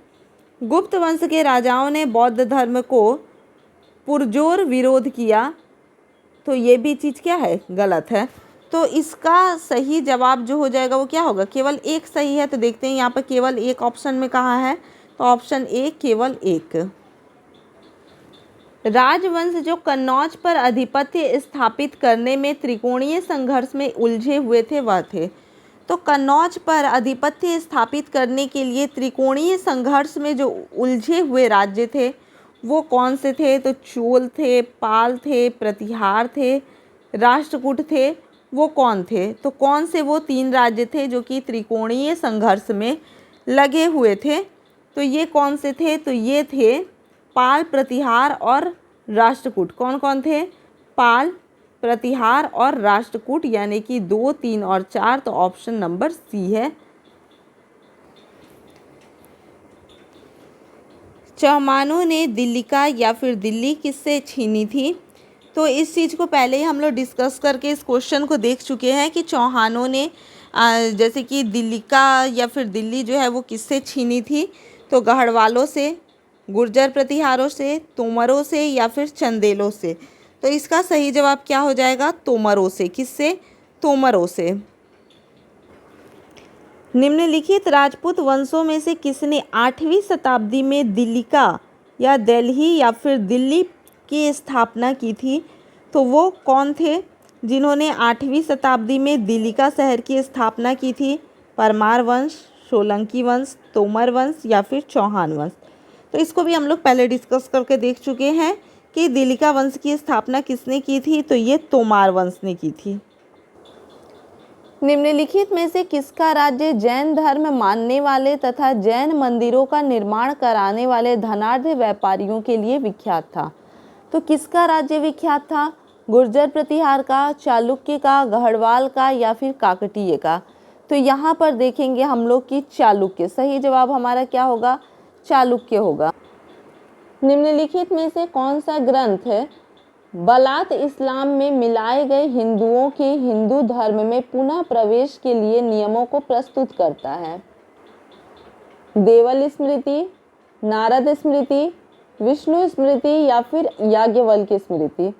गुप्त वंश के राजाओं ने बौद्ध धर्म को पुरजोर विरोध किया, तो ये भी चीज़ क्या है, गलत है। तो इसका सही जवाब जो हो जाएगा वो क्या होगा, केवल एक सही है। तो देखते हैं यहाँ पर केवल एक ऑप्शन में कहा है, तो ऑप्शन ए केवल एक। राजवंश जो कन्नौज पर आधिपत्य स्थापित करने में त्रिकोणीय संघर्ष में उलझे हुए थे वह थे। तो कन्नौज पर आधिपत्य स्थापित करने के लिए त्रिकोणीय संघर्ष में जो उलझे हुए राज्य थे वो कौन से थे, तो चोल थे, पाल थे, प्रतिहार थे, राष्ट्रकूट थे। वो कौन थे, तो कौन से वो 3 राज्य थे जो कि त्रिकोणीय संघर्ष में लगे हुए थे। तो ये कौन से थे, तो ये थे पाल, प्रतिहार और राष्ट्रकूट। कौन कौन थे, पाल, प्रतिहार और राष्ट्रकूट, यानी कि 2, 3 और 4। तो ऑप्शन नंबर सी है। चौहानों ने दिल्लिका या फिर दिल्ली किससे छीनी थी। तो इस चीज़ को पहले ही हम लोग डिस्कस करके इस क्वेश्चन को देख चुके हैं कि चौहानों ने जैसे कि दिल्लिका या फिर दिल्ली जो है वो किससे छीनी थी, तो गढ़वालों से, गुर्जर प्रतिहारों से, तोमरों से या फिर चंदेलों से। तो इसका सही जवाब क्या हो जाएगा, तोमरों से। किससे, तोमरों से। निम्नलिखित राजपूत वंशों में से किसने 8वीं शताब्दी में दिल्लिका या दिल्ली या फिर दिल्ली की स्थापना की थी। तो वो कौन थे जिन्होंने 8वीं शताब्दी में दिल्लिका शहर की स्थापना की थी। परमार वंश, सोलंकी वंश, तोमर वंश या फिर चौहान वंश। तो इसको भी हम लोग पहले डिस्कस करके देख चुके हैं कि दिल्लिका वंश की स्थापना किसने की थी, तो ये तोमार वंश ने की थी। निम्नलिखित में से किसका राज्य जैन धर्म मानने वाले तथा जैन मंदिरों का निर्माण कराने वाले धनाढ्य व्यापारियों के लिए विख्यात था। तो किसका राज्य विख्यात था, गुर्जर प्रतिहार का, चालुक्य का, गढ़वाल का या फिर काकतीय का। तो यहाँ पर देखेंगे हम लोग कि चालुक्य। सही जवाब हमारा क्या होगा, चालुक्य होगा। निम्नलिखित में से कौन सा ग्रंथ बलात इस्लाम में मिलाए गए हिंदुओं के हिंदू धर्म में पुनः प्रवेश के लिए नियमों को प्रस्तुत करता है। देवल स्मृति, नारद स्मृति, विष्णु स्मृति या फिर याज्ञवल्क्य स्मृति।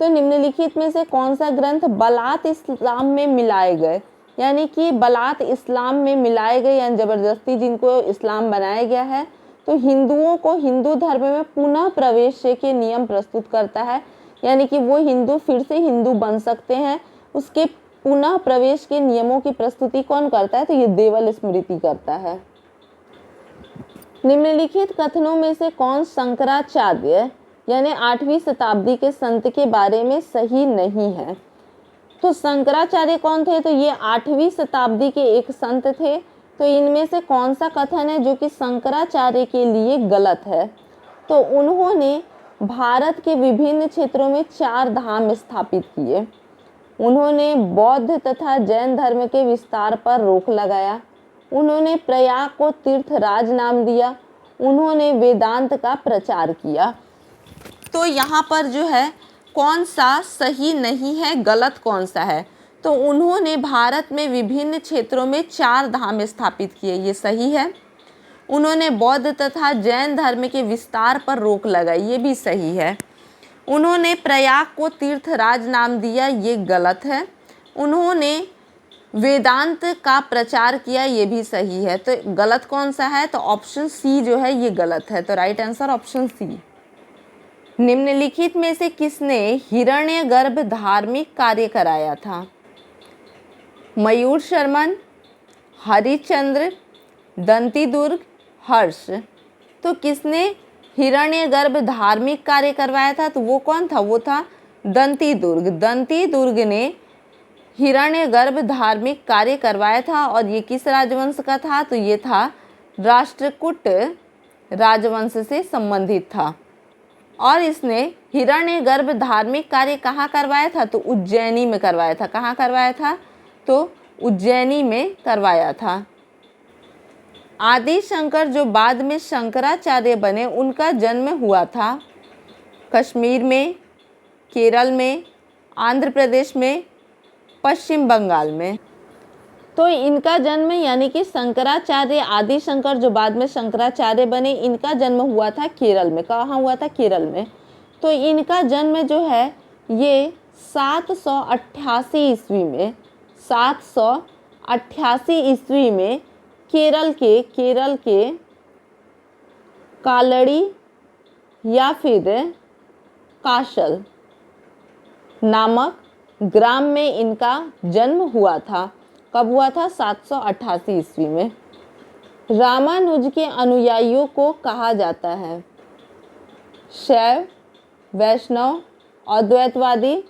तो निम्नलिखित में से कौन सा ग्रंथ बलात इस्लाम में मिलाए गए, यानी कि बलात इस्लाम में मिलाए गए, यानी जबरदस्ती जिनको इस्लाम बनाया गया है, तो हिंदुओं को हिंदू धर्म में पुनः प्रवेश के नियम प्रस्तुत करता है, यानी कि वो हिंदू फिर से हिंदू बन सकते हैं। उसके पुनः प्रवेश के नियमों की प्रस्तुति कौन करता है, तो ये देवल स्मृति करता है। निम्नलिखित कथनों में से कौन शंकराचार्य यानी 8वीं शताब्दी के संत के बारे में सही नहीं है। तो शंकराचार्य कौन थे, तो ये 8वीं शताब्दी के एक संत थे। तो इनमें से कौन सा कथन है जो कि शंकराचार्य के लिए गलत है, तो उन्होंने भारत के विभिन्न क्षेत्रों में 4 धाम स्थापित किए। उन्होंने बौद्ध तथा जैन धर्म के विस्तार पर रोक लगाया। उन्होंने प्रयाग को तीर्थराज नाम दिया। उन्होंने वेदांत का प्रचार किया। तो यहाँ पर जो है कौन सा सही नहीं है, गलत कौन सा है, तो उन्होंने भारत में विभिन्न क्षेत्रों में 4 धाम स्थापित किए, ये सही है। उन्होंने बौद्ध तथा जैन धर्म के विस्तार पर रोक लगाई, ये भी सही है। उन्होंने प्रयाग को तीर्थराज नाम दिया, ये गलत है। उन्होंने वेदांत का प्रचार किया, ये भी सही है। तो गलत कौन सा है, तो ऑप्शन सी जो है ये गलत है। तो राइट आंसर ऑप्शन सी। निम्नलिखित में से किसने हिरण्यगर्भ धार्मिक कार्य कराया था। मयूर शर्मन, हरिश्चंद्र, दंती दुर्ग, हर्ष। तो किसने हिरण्यगर्भ धार्मिक कार्य करवाया था, तो वो कौन था, वो था दंती दुर्ग। दंती दुर्ग ने हिरण्यगर्भ धार्मिक कार्य करवाया था। और ये किस राजवंश का था, तो ये था राष्ट्रकूट राजवंश से संबंधित था। और इसने हिरण्यगर्भ धार्मिक कार्य कहाँ करवाया था? तो उज्जैनी में करवाया था। कहाँ करवाया था? तो उज्जैनी में करवाया था। आदि शंकर जो बाद में शंकराचार्य बने, उनका जन्म हुआ था कश्मीर में, केरल में, आंध्र प्रदेश में, पश्चिम बंगाल में। तो इनका जन्म यानी कि शंकराचार्य, आदि शंकर जो बाद में शंकराचार्य बने, इनका जन्म हुआ था केरल में। कहाँ हुआ था? केरल में। तो इनका जन्म जो है ये 788 ईस्वी में, 788 ईस्वी में केरल के कालड़ी या फिर काशल नामक ग्राम में इनका जन्म हुआ था। कब हुआ था? 788 ईस्वी में। रामानुज के अनुयायियों को कहा जाता है शैव, वैष्णव, अद्वैतवादी,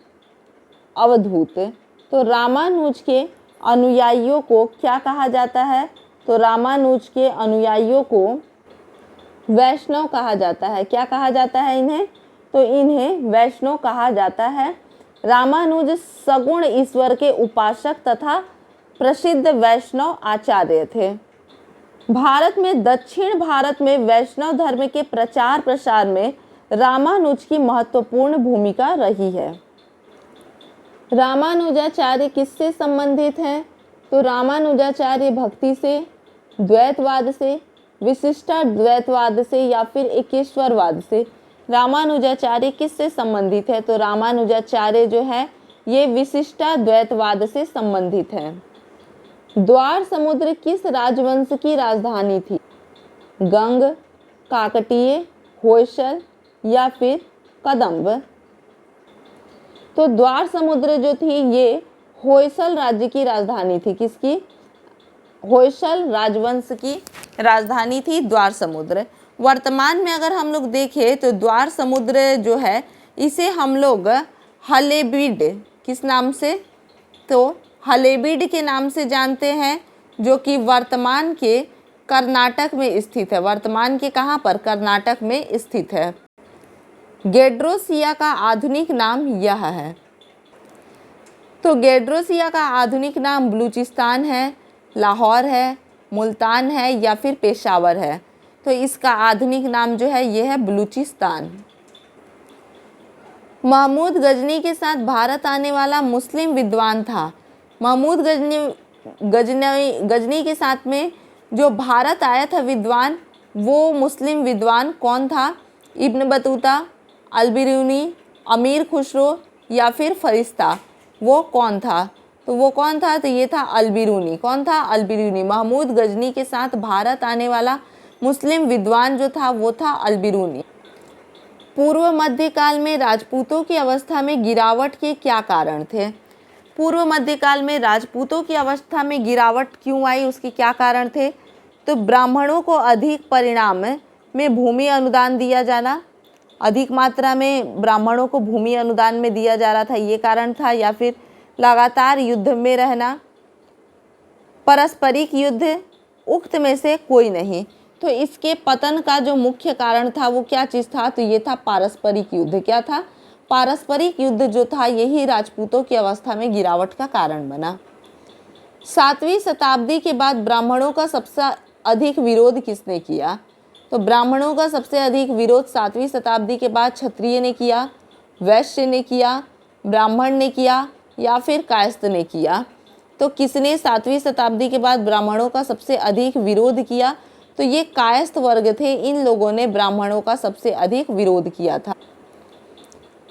अवधूत। तो रामानुज के अनुयायियों को क्या कहा जाता है? तो रामानुज के अनुयायियों को वैष्णव कहा जाता है। क्या कहा जाता है इन्हें? तो इन्हें वैष्णव कहा जाता है। रामानुज सगुण ईश्वर के उपासक तथा प्रसिद्ध वैष्णव आचार्य थे। भारत में, दक्षिण भारत में वैष्णव धर्म के प्रचार प्रसार में रामानुज की महत्वपूर्ण भूमिका रही है। रामानुजाचार्य किससे संबंधित हैं? तो रामानुजाचार्य भक्ति से, द्वैतवाद से, विशिष्टाद्वैतवाद से या फिर एकेश्वरवाद से। रामानुजाचार्य किससे संबंधित है? तो रामानुजाचार्य जो है ये विशिष्टाद्वैतवाद से संबंधित है। द्वार समुद्र किस राजवंश की राजधानी थी? गंग, काकतीय, होयसल या फिर कदंब। तो द्वार समुद्र जो थी ये होयसल राज्य की राजधानी थी। किसकी? होयसल राजवंश की राजधानी थी द्वार समुद्र। वर्तमान में अगर हम लोग देखें तो द्वार समुद्र जो है इसे हम लोग हलेबीड, किस नाम से? तो हलेबीड के नाम से जानते हैं, जो कि वर्तमान के कर्नाटक में स्थित है। वर्तमान के कहाँ पर? कर्नाटक में स्थित है। गेड्रोसिया का आधुनिक नाम यह है। तो गेड्रोसिया का आधुनिक नाम बलूचिस्तान है, लाहौर है, मुल्तान है या फिर पेशावर है। तो इसका आधुनिक नाम जो है यह है बलूचिस्तान। महमूद गजनी के साथ भारत आने वाला मुस्लिम विद्वान था। महमूद गजनी के साथ में जो भारत आया था विद्वान, वो मुस्लिम विद्वान कौन था? इब्न बतूता, अल-बिरूनी, अमीर खुसरो या फिर फरिश्ता। वो कौन था? तो वो कौन था? तो ये था अल-बिरूनी। कौन था? अल-बिरूनी। महमूद गजनी के साथ भारत आने वाला मुस्लिम विद्वान जो था वो था अल-बिरूनी। पूर्व मध्यकाल में राजपूतों की अवस्था में गिरावट के क्या कारण थे? पूर्व मध्यकाल में राजपूतों की अवस्था में गिरावट क्यों आई, उसके क्या कारण थे? तो ब्राह्मणों को अधिक परिणाम में भूमि अनुदान दिया जाना, अधिक मात्रा में ब्राह्मणों को भूमि अनुदान में दिया जा रहा था, ये कारण था। या फिर लगातार युद्ध में रहना, पारस्परिक युद्ध, उक्त में से कोई नहीं। तो इसके पतन का जो मुख्य कारण था वो क्या चीज़ था? तो ये था पारस्परिक युद्ध। क्या था? पारस्परिक युद्ध जो था यही राजपूतों की अवस्था में गिरावट का कारण बना। 7वीं शताब्दी के बाद ब्राह्मणों का सबसे अधिक विरोध किसने किया? तो ब्राह्मणों का सबसे अधिक विरोध 7वीं शताब्दी के बाद क्षत्रिय ने किया, वैश्य ने किया, ब्राह्मण ने किया या फिर कायस्थ ने किया। तो किसने 7वीं शताब्दी के बाद ब्राह्मणों का सबसे अधिक विरोध किया? तो ये कायस्थ वर्ग थे। इन लोगों ने ब्राह्मणों का सबसे अधिक विरोध किया था।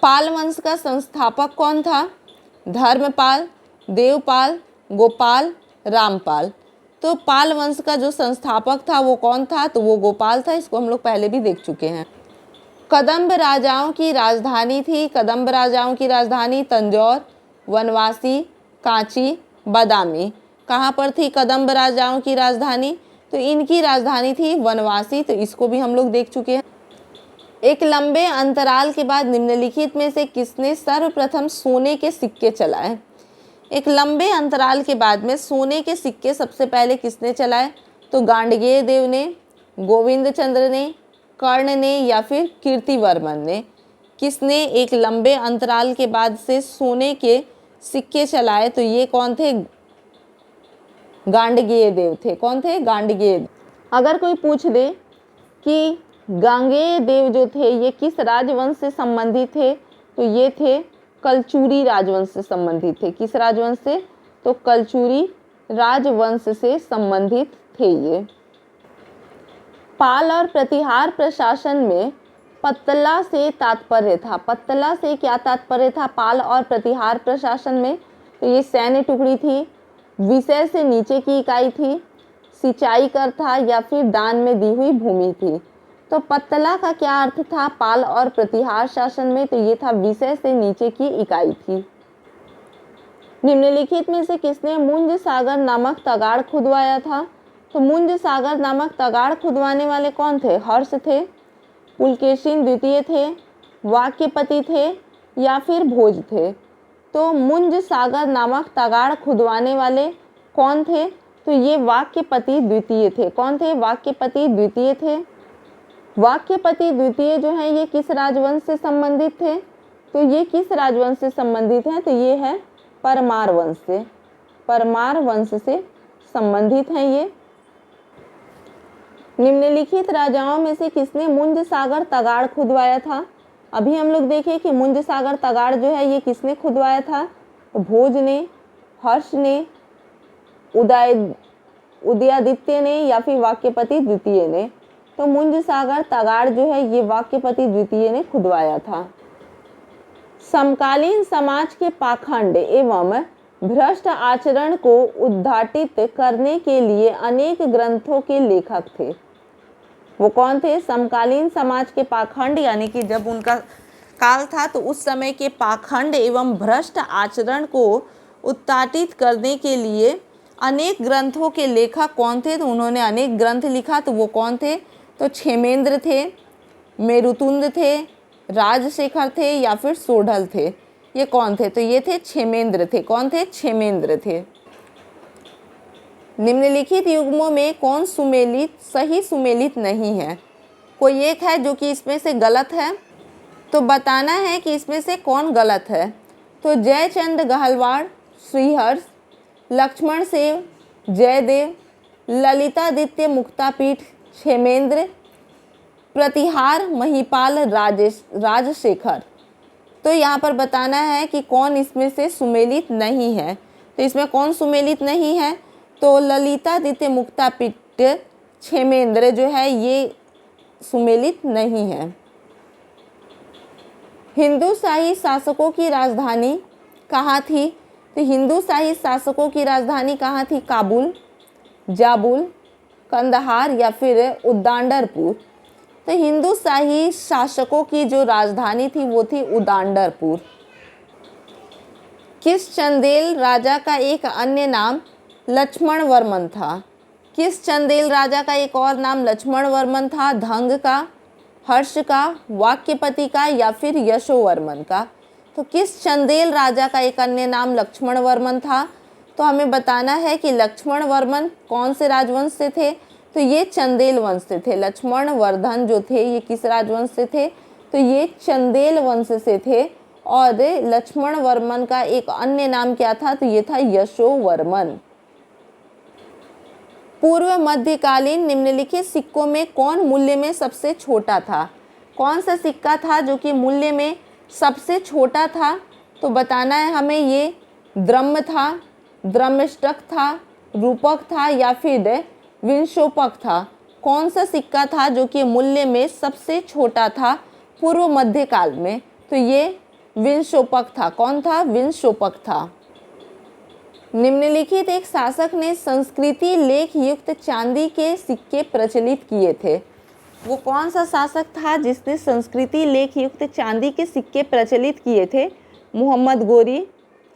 पाल वंश का संस्थापक कौन था? धर्मपाल, देवपाल, गोपाल, रामपाल। तो पाल वंश का जो संस्थापक था वो कौन था? तो वो गोपाल था। इसको हम लोग पहले भी देख चुके हैं। कदंब राजाओं की राजधानी थी। कदंब राजाओं की राजधानी तंजौर, वनवासी, कांची, बादामी। कहाँ पर थी कदंब राजाओं की राजधानी? तो इनकी राजधानी थी वनवासी। तो इसको भी हम लोग देख चुके हैं। एक लंबे अंतराल के बाद निम्नलिखित में से किसने सर्वप्रथम सोने के सिक्के चलाए? एक लंबे अंतराल के बाद में सोने के सिक्के सबसे पहले किसने चलाए? तो गांडगेय देव ने, गोविंद चंद्र ने, कर्ण ने या फिर कीर्तिवर्मन ने। किसने एक लंबे अंतराल के बाद से सोने के सिक्के चलाए? तो ये कौन थे? गांडगेय देव थे। कौन थे? गांडगेय देव। अगर कोई पूछ दे कि गांगेय देव जो थे ये किस राजवंश से संबंधित थे? तो ये थे कलचुरी राजवंश से संबंधित थे। किस राजवंश से? तो कलचुरी राजवंश से संबंधित थे ये। पाल और प्रतिहार प्रशासन में पत्तला से तात्पर्य था। पत्तला से क्या तात्पर्य था पाल और प्रतिहार प्रशासन में? तो ये सैन्य टुकड़ी थी, विषय से नीचे की इकाई थी, सिंचाई कर था या फिर दान में दी हुई भूमि थी। तो पत्तला का क्या अर्थ था पाल और प्रतिहार शासन में? तो ये था विषय से नीचे की इकाई थी। निम्नलिखित में से किसने मुंज सागर नामक तगाड़ खुदवाया था? तो मुंज सागर नामक तगाड़ खुदवाने वाले कौन थे? हर्ष थे, पुलकेशिन द्वितीय थे, वाक्यपति थे या फिर भोज थे? तो मुंज सागर नामक तगाड़ खुदवाने वाले कौन थे? तो ये वाक्यपति द्वितीय थे। कौन थे? वाक्यपति द्वितीय थे। वाक्यपति द्वितीय जो है ये किस राजवंश से संबंधित थे? तो ये किस राजवंश से संबंधित है? तो ये है परमार वंश से। परमार वंश से संबंधित हैं ये। निम्नलिखित राजाओं में से किसने मुंज सागर तगाड़ खुदवाया था? अभी हम लोग देखें कि मुंज सागर तगाड़ जो है ये किसने खुदवाया था? तो भोज ने, हर्ष ने, उदयादित्य ने या फिर वाक्यपति द्वितीय ने? तो मुंज सागर तगाड़ जो है ये वाक्यपति द्वितीय ने खुदवाया था। समकालीन समाज के पाखंड एवं भ्रष्ट आचरण को उद्घाटित करने के लिए अनेक ग्रंथों के लेखक थे। वो कौन थे? समकालीन समाज के पाखंड, यानी कि जब उनका काल था तो उस समय के पाखंड एवं भ्रष्ट आचरण को उद्घाटित करने के लिए अनेक ग्रंथों के लेखक कौन थे? तो उन्होंने अनेक ग्रंथ लिखा। तो वो कौन थे? तो क्षेमेंद्र थे, मेरुतुंड थे, राजशेखर थे या फिर सोढल थे? ये कौन थे? तो ये थे क्षेमेंद्र थे। कौन थे? क्षेमेंद्र थे। निम्नलिखित युग्मों में कौन सुमेलित सही सुमेलित नहीं है? कोई एक है जो कि इसमें से गलत है, तो बताना है कि इसमें से कौन गलत है। तो जयचंद गहलवाड़, श्रीहर्ष, लक्ष्मण सेव, जयदेव, ललितादित्य मुक्तापीठ, क्षेमेंद्र, प्रतिहार महिपाल, राजशेखर। तो यहाँ पर बताना है कि कौन इसमें से सुमेलित नहीं है। तो इसमें कौन सुमेलित नहीं है? तो ललितादित्य मुक्तापीठ, क्षेमेंद्र जो है ये सुमेलित नहीं है। हिंदूशाही शासकों की राजधानी कहाँ थी? तो हिंदूशाही शासकों की राजधानी कहाँ थी? काबुल, जाबुल, कंदहार या फिर उद्दांडरपुर? तो हिंदूशाही शासकों की जो राजधानी थी वो थी उद्दांडरपुर। किस चंदेल राजा का एक अन्य नाम लक्ष्मण वर्मन था? किस चंदेल राजा का एक और नाम लक्ष्मण वर्मन था? धंग का, हर्ष का, वाक्यपति का या फिर यशोवर्मन का? तो किस चंदेल राजा का एक अन्य नाम लक्ष्मण वर्मन था? तो हमें बताना है कि लक्ष्मण वर्मन कौन से राजवंश से थे? तो ये चंदेल वंश से थे। लक्ष्मण वर्धन जो थे ये किस राजवंश से थे? तो ये चंदेल वंश से थे। और लक्ष्मण वर्मन का एक अन्य नाम क्या था? तो ये था यशोवर्मन। पूर्व मध्यकालीन निम्नलिखित सिक्कों में कौन मूल्य में सबसे छोटा था? कौन सा सिक्का था जो कि मूल्य में सबसे छोटा था? तो बताना है हमें ये द्रह्म था, द्रह्मष्टक था, रूपक था या फिर विंशोपक था? कौन सा सिक्का था जो कि मूल्य में सबसे छोटा था पूर्व मध्यकाल में? तो ये विंशोपक था। कौन था? विंशोपक था। निम्नलिखित एक शासक ने संस्कृति लेख युक्त चांदी के सिक्के प्रचलित किए थे। वो कौन सा शासक था जिसने संस्कृति लेख युक्त चांदी के सिक्के प्रचलित किए थे? मोहम्मद गोरी,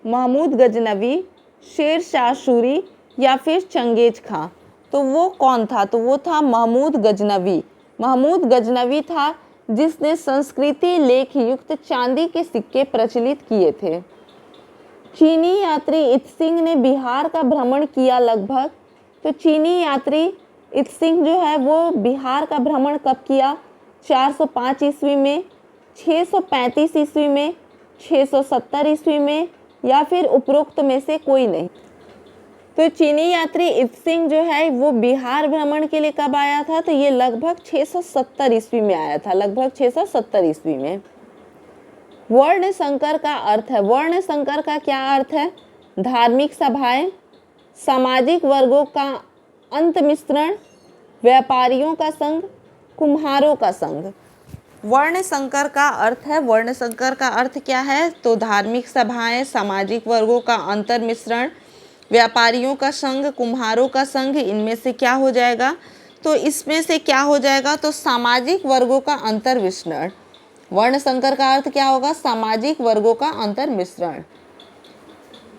महमूद गजनवी, शेर शाह सूरी या फिर चंगेज खां? तो वो कौन था? तो वो था महमूद गजनवी। महमूद गजनवी था जिसने संस्कृति लेख युक्त चांदी के सिक्के प्रचलित किए थे। चीनी यात्री इत्सिंग ने बिहार का भ्रमण किया लगभग। तो चीनी यात्री इत्सिंग जो है वो बिहार का भ्रमण कब किया? 405 ईस्वी में, 635 ईस्वी में, 670 ईस्वी में, या फिर उपरोक्त में से कोई नहीं। तो चीनी यात्री इत्सिंग जो है वो बिहार भ्रमण के लिए कब आया था? तो ये लगभग 670 ईस्वी में आया था, लगभग 670 ईस्वी में। वर्ण संकर का अर्थ है, वर्ण संकर का क्या अर्थ है? धार्मिक सभाएं, सामाजिक वर्गों का अंत मिश्रण, व्यापारियों का संघ, कुम्हारों का संघ। वर्ण संकर का अर्थ है, वर्ण संकर का अर्थ क्या है? तो धार्मिक सभाएं, सामाजिक वर्गों का अंतर मिश्रण, व्यापारियों का संघ, कुम्हारों का संघ। इनमें से क्या हो जाएगा? तो इसमें से क्या हो जाएगा? तो सामाजिक वर्गों का अंतर मिश्रण। वर्ण संकर का अर्थ क्या होगा? सामाजिक वर्गों का अंतर मिश्रण।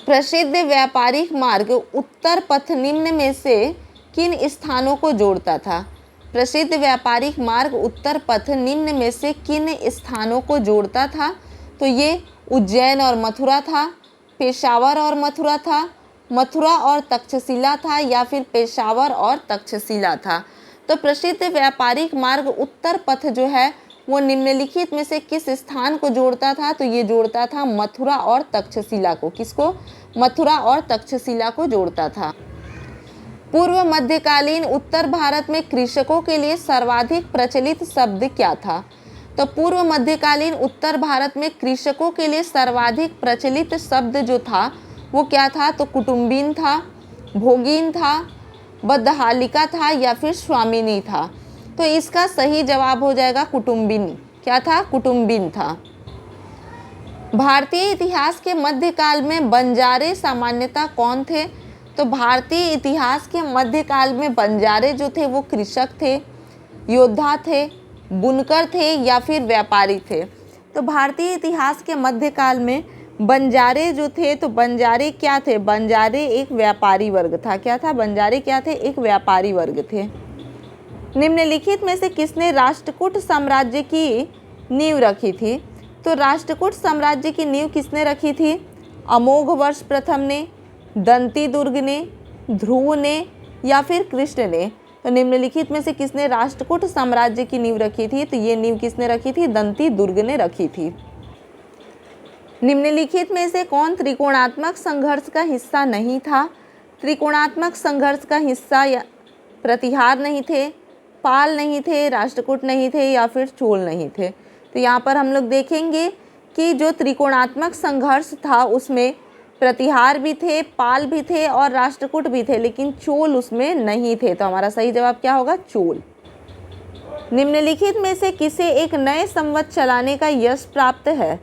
प्रसिद्ध व्यापारिक मार्ग उत्तर पथ निम्न में से किन स्थानों को जोड़ता था? प्रसिद्ध व्यापारिक मार्ग उत्तर पथ निम्न में से किन स्थानों को जोड़ता था? तो ये उज्जैन और मथुरा था, पेशावर और मथुरा था, मथुरा और तक्षशिला था, या फिर पेशावर और तक्षशिला था। तो प्रसिद्ध व्यापारिक मार्ग उत्तर पथ जो है वो निम्नलिखित में से किस स्थान को जोड़ता था? तो ये जोड़ता था मथुरा और तक्षशिला को। किसको? मथुरा और तक्षशिला को जोड़ता था। पूर्व मध्यकालीन उत्तर भारत में कृषकों के लिए सर्वाधिक प्रचलित शब्द क्या था? तो पूर्व मध्यकालीन उत्तर भारत में कृषकों के लिए सर्वाधिक प्रचलित शब्द जो था वो क्या था? तो कुटुंबीन था, भोगीन था, बदहालिका था, या फिर स्वामिनी था। तो इसका सही जवाब हो जाएगा कुटुंबिन। क्या था? कुटुंबिन था। भारतीय इतिहास के मध्यकाल में बंजारे सामान्यतः कौन थे? तो भारतीय इतिहास के मध्यकाल में बंजारे जो थे वो कृषक थे, योद्धा थे, बुनकर थे, या फिर व्यापारी थे। तो भारतीय इतिहास के मध्यकाल में बंजारे जो थे, तो बंजारे क्या थे? बंजारे एक व्यापारी वर्ग था। क्या था? बंजारे क्या थे? एक व्यापारी वर्ग थे। निम्नलिखित में से किसने राष्ट्रकूट साम्राज्य की नींव रखी थी? तो राष्ट्रकूट साम्राज्य की नींव किसने रखी थी? अमोघ वर्ष प्रथम ने, दंती दुर्ग ने, ध्रुव ने, या फिर कृष्ण ने। तो निम्नलिखित में से किसने राष्ट्रकूट साम्राज्य की नींव रखी थी? तो ये नींव किसने रखी थी? दंती दुर्ग ने रखी थी। निम्नलिखित में से कौन त्रिकोणात्मक संघर्ष का हिस्सा नहीं था? त्रिकोणात्मक संघर्ष का हिस्सा या प्रतिहार नहीं थे, पाल नहीं थे, राष्ट्रकूट नहीं थे, या फिर चोल नहीं थे। तो यहाँ पर हम लोग देखेंगे कि जो त्रिकोणात्मक संघर्ष था उसमें प्रतिहार भी थे, पाल भी थे और राष्ट्रकूट भी थे, लेकिन चोल उसमें नहीं थे। तो हमारा सही जवाब क्या होगा? चोल। निम्नलिखित में से किसे एक नए संवत चलाने का यश प्राप्त है?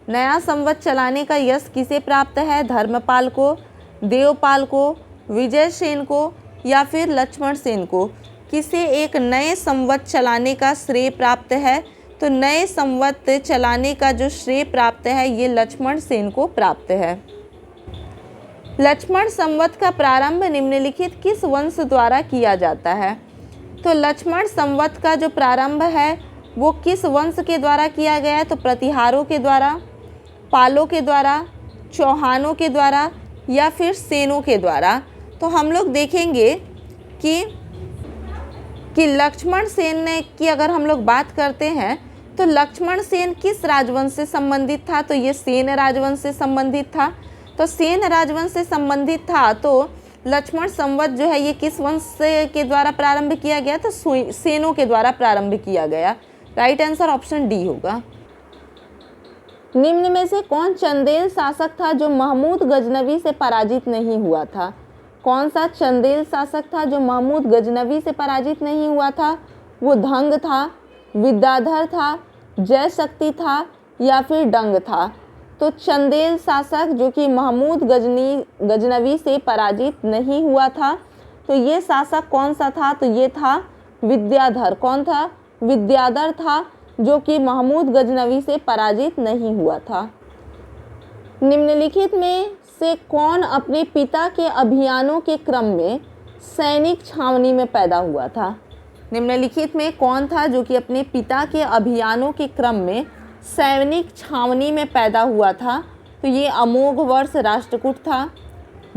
नया संवत चलाने का यश किसे प्राप्त है? धर्मपाल को, देवपाल को, विजय सेन को, या फिर लक्ष्मण सेन को? किसे एक नए संवत चलाने का श्रेय प्राप्त है? तो नए संवत चलाने का जो श्रेय प्राप्त है ये लक्ष्मण सेन को प्राप्त है। लक्ष्मण संवत का प्रारंभ निम्नलिखित किस वंश द्वारा किया जाता है? तो लक्ष्मण संवत का जो प्रारंभ है वो किस वंश के द्वारा किया गया है? तो प्रतिहारों के द्वारा, पालों के द्वारा, चौहानों के द्वारा, या फिर सेनों के द्वारा। तो हम लोग देखेंगे कि लक्ष्मण सेन की अगर हम लोग बात करते हैं तो लक्ष्मण सेन किस राजवंश से संबंधित था? तो ये सेन राजवंश से संबंधित था। तो सेन राजवंश से संबंधित था तो लक्ष्मण संवत जो है ये किस वंश के द्वारा प्रारंभ किया गया? तो सेनों के द्वारा प्रारंभ किया गया। राइट आंसर ऑप्शन डी होगा। निम्न में से कौन चंदेल शासक था जो महमूद गजनवी से पराजित नहीं हुआ था? कौन सा चंदेल शासक था जो महमूद गजनवी से पराजित नहीं हुआ था? वो धंग था, विद्याधर था, जय शक्ति था, या फिर डंग था? तो चंदेल शासक जो कि महमूद गजनवी से पराजित नहीं हुआ था, तो ये शासक कौन सा था? तो ये था विद्याधर। कौन था? विद्याधर था जो कि महमूद गजनवी से पराजित नहीं हुआ था। निम्नलिखित में से कौन अपने पिता के अभियानों के क्रम में सैनिक छावनी में पैदा हुआ था? निम्नलिखित में कौन था जो कि अपने पिता के अभियानों के क्रम में सैनिक छावनी में पैदा हुआ था? तो ये अमोघ वर्ष राष्ट्रकूट था,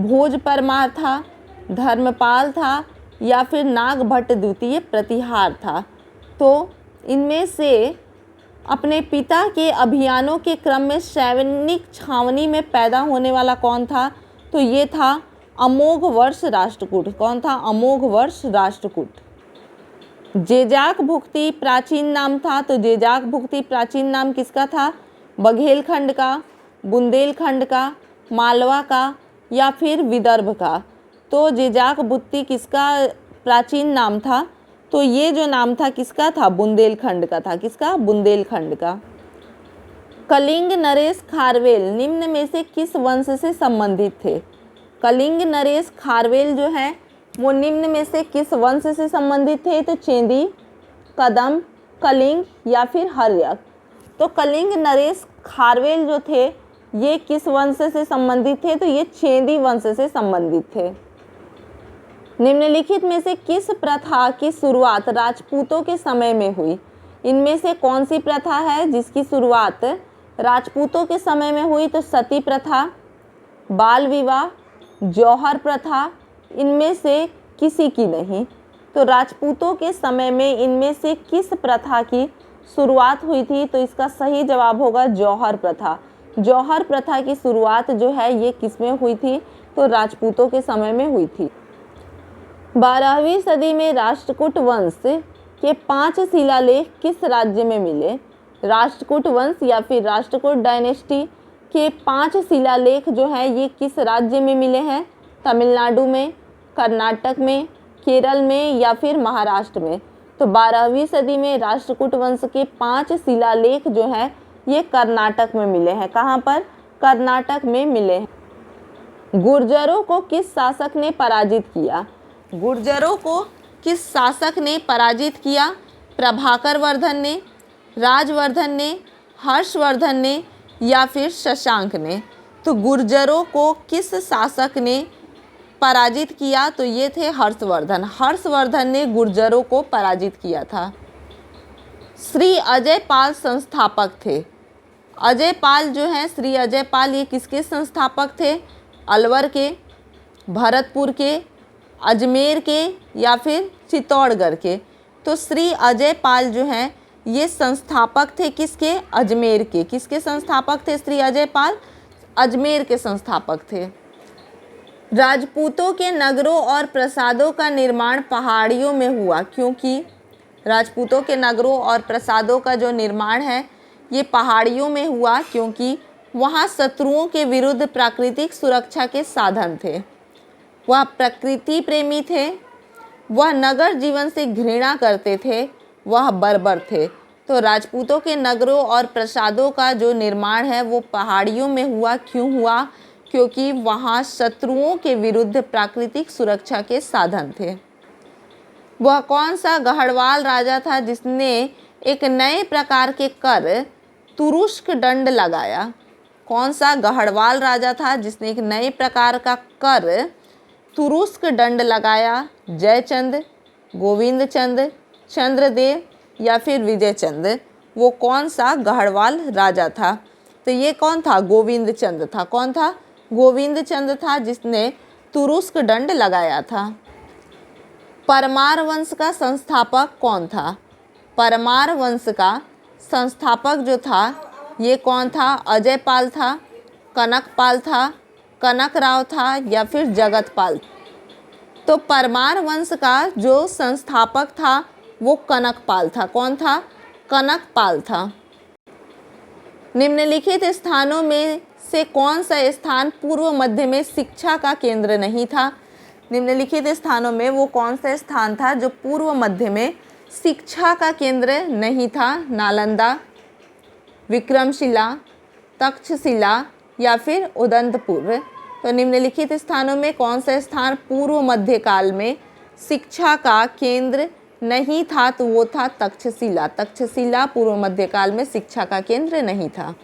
भोज परमार था, धर्मपाल था, या फिर नागभट्ट द्वितीय प्रतिहार था। तो इनमें से अपने पिता के अभियानों के क्रम में सैनिक छावनी में पैदा होने वाला कौन था? तो ये था अमोघवर्ष राष्ट्रकूट। कौन था? अमोघवर्ष राष्ट्रकूट। जेजाक भुक्ति प्राचीन नाम था, तो जेजाक भुक्ति प्राचीन नाम किसका था? बघेलखंड का, बुंदेलखंड का, मालवा का या फिर विदर्भ का? तो जेजाक भुक्ति किसका प्राचीन नाम था? तो ये जो नाम था किसका था? बुंदेलखंड का था। किसका? बुंदेलखंड का। कलिंग नरेश खारवेल निम्न में से किस वंश से संबंधित थे? कलिंग नरेश खारवेल जो है वो निम्न में से किस वंश से संबंधित थे? तो चेंदी, कदम, कलिंग या फिर हर्यक। तो कलिंग नरेश खारवेल जो थे ये किस वंश से संबंधित थे? तो ये चेंदी वंश से संबंधित थे। निम्नलिखित में से किस प्रथा की शुरुआत राजपूतों के समय में हुई? इनमें से कौन सी प्रथा है जिसकी शुरुआत राजपूतों के समय में हुई? तो सती प्रथा, बाल विवाह, जौहर प्रथा, इनमें से किसी की नहीं। तो राजपूतों के समय में इनमें से किस प्रथा की शुरुआत हुई थी? तो इसका सही जवाब होगा जौहर प्रथा। जौहर प्रथा की शुरुआत जो है ये किसमें हुई थी? तो राजपूतों के समय में हुई थी। 12वीं सदी में राष्ट्रकूट वंश के 5 शिलालेख किस राज्य में मिले? राष्ट्रकूट वंश या फिर राष्ट्रकूट डायनेस्टी के 5 शिलालेख जो है ये किस राज्य में मिले हैं? तमिलनाडु में, कर्नाटक में, केरल में या फिर महाराष्ट्र में? तो 12वीं सदी में राष्ट्रकूट वंश के 5 शिलालेख जो है ये कर्नाटक में मिले हैं। कहाँ पर? कर्नाटक में मिले हैं। गुर्जरों को किस शासक ने पराजित किया? गुर्जरों को किस शासक ने पराजित किया? प्रभाकर वर्धन ने, राजवर्धन ने, हर्षवर्धन ने या फिर शशांक ने? तो गुर्जरों को किस शासक ने पराजित किया? तो ये थे हर्षवर्धन। हर्षवर्धन ने गुर्जरों को पराजित किया था। श्री अजय पाल संस्थापक थे। अजय पाल जो है, श्री अजय पाल ये किसके संस्थापक थे? अलवर के, भरतपुर के, अजमेर के या फिर चित्तौड़गढ़ के? तो श्री अजय पाल जो हैं ये संस्थापक थे किसके? अजमेर के। किसके संस्थापक थे श्री अजय पाल? अजमेर के संस्थापक थे। राजपूतों के नगरों और प्रासादों का निर्माण पहाड़ियों में हुआ क्योंकि राजपूतों के नगरों और प्रासादों का जो निर्माण है ये पहाड़ियों में हुआ क्योंकि वहाँ शत्रुओं के विरुद्ध प्राकृतिक सुरक्षा के साधन थे। वह प्रकृति प्रेमी थे, वह नगर जीवन से घृणा करते थे, वह बर्बर थे। तो राजपूतों के नगरों और प्रासादों का जो निर्माण है वो पहाड़ियों में हुआ। क्यों हुआ? क्योंकि वहाँ शत्रुओं के विरुद्ध प्राकृतिक सुरक्षा के साधन थे। वह कौन सा गढ़वाल राजा था जिसने एक नए प्रकार के कर तुरुष्क दंड लगाया? कौन सा गढ़वाल राजा था जिसने एक नए प्रकार का कर तुरुष्क दंड लगाया? जयचंद, गोविंदचंद, चंद्रदेव या फिर विजयचंद? वो कौन सा गढ़वाल राजा था? तो ये कौन था? गोविंदचंद था। कौन था? गोविंदचंद था जिसने तुरुष्क दंड लगाया था। परमार वंश का संस्थापक कौन था? परमार वंश का संस्थापक जो था ये कौन था? अजय पाल था, कनकपाल था, कनकराव था या फिर जगतपाल? तो परमार वंश का जो संस्थापक था वो कनकपाल था। कौन था? कनकपाल था। निम्नलिखित स्थानों में से कौन सा स्थान पूर्व मध्य में शिक्षा का केंद्र नहीं था? निम्नलिखित स्थानों में वो कौन सा स्थान था जो पूर्व मध्य में शिक्षा का केंद्र नहीं था? नालंदा, विक्रमशिला, तक्षशिला या फिर उदंतपुर? तो निम्नलिखित स्थानों में कौन सा स्थान पूर्व मध्य काल में शिक्षा का केंद्र नहीं था? तो वो था तक्षशिला। तक्षशिला पूर्व मध्य काल में शिक्षा का केंद्र नहीं था।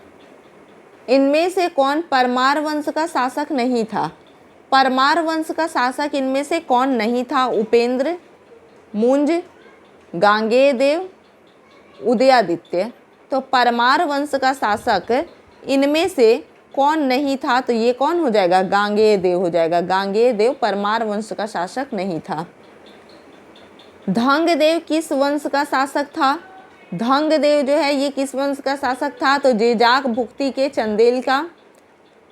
इनमें से कौन परमार वंश का शासक नहीं था? परमार वंश का शासक इनमें से कौन नहीं था? उपेंद्र, मुंज, गांगेय देव, उदयादित्य? तो परमार वंश का शासक इनमें से कौन नहीं था? तो ये कौन हो जाएगा? गांगेय देव हो जाएगा। गांगेय देव परमार वंश का शासक नहीं था। धंग देव किस वंश का शासक था? धंगदेव जो है ये किस वंश का शासक था? तो जेजाक भुक्ति के चंदेल का,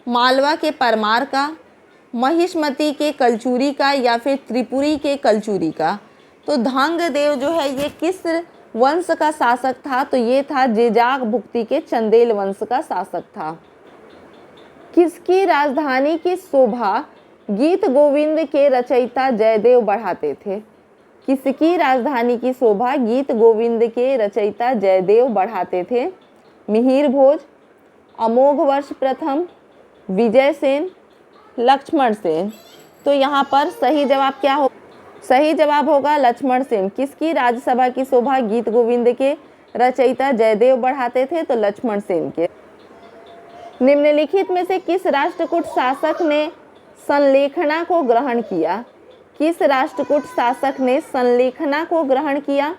मालवा के परमार का, महिष्मती के कलचुरी का या फिर त्रिपुरी के कलचुरी का? तो धंगदेव जो है ये किस वंश का शासक था? तो ये था जेजाक भुक्ति के चंदेल वंश का शासक था। किसकी राजधानी की शोभा गीत गोविंद के रचयिता जयदेव बढ़ाते थे? किसकी राजधानी की शोभा गीत गोविंद के रचयिता जयदेव बढ़ाते थे? मिहिर भोज, अमोघ वर्ष प्रथम, विजय सेन, लक्ष्मण सेन। तो यहाँ पर सही जवाब क्या हो? सही जवाब होगा लक्ष्मण सेन। किसकी राज्यसभा की शोभा गीत गोविंद के रचयिता जयदेव बढ़ाते थे? तो लक्ष्मण सेन के। निम्नलिखित में से किस राष्ट्रकूट शासक ने संलेखना को ग्रहण किया? किस राष्ट्रकूट शासक ने संलेखना को ग्रहण किया?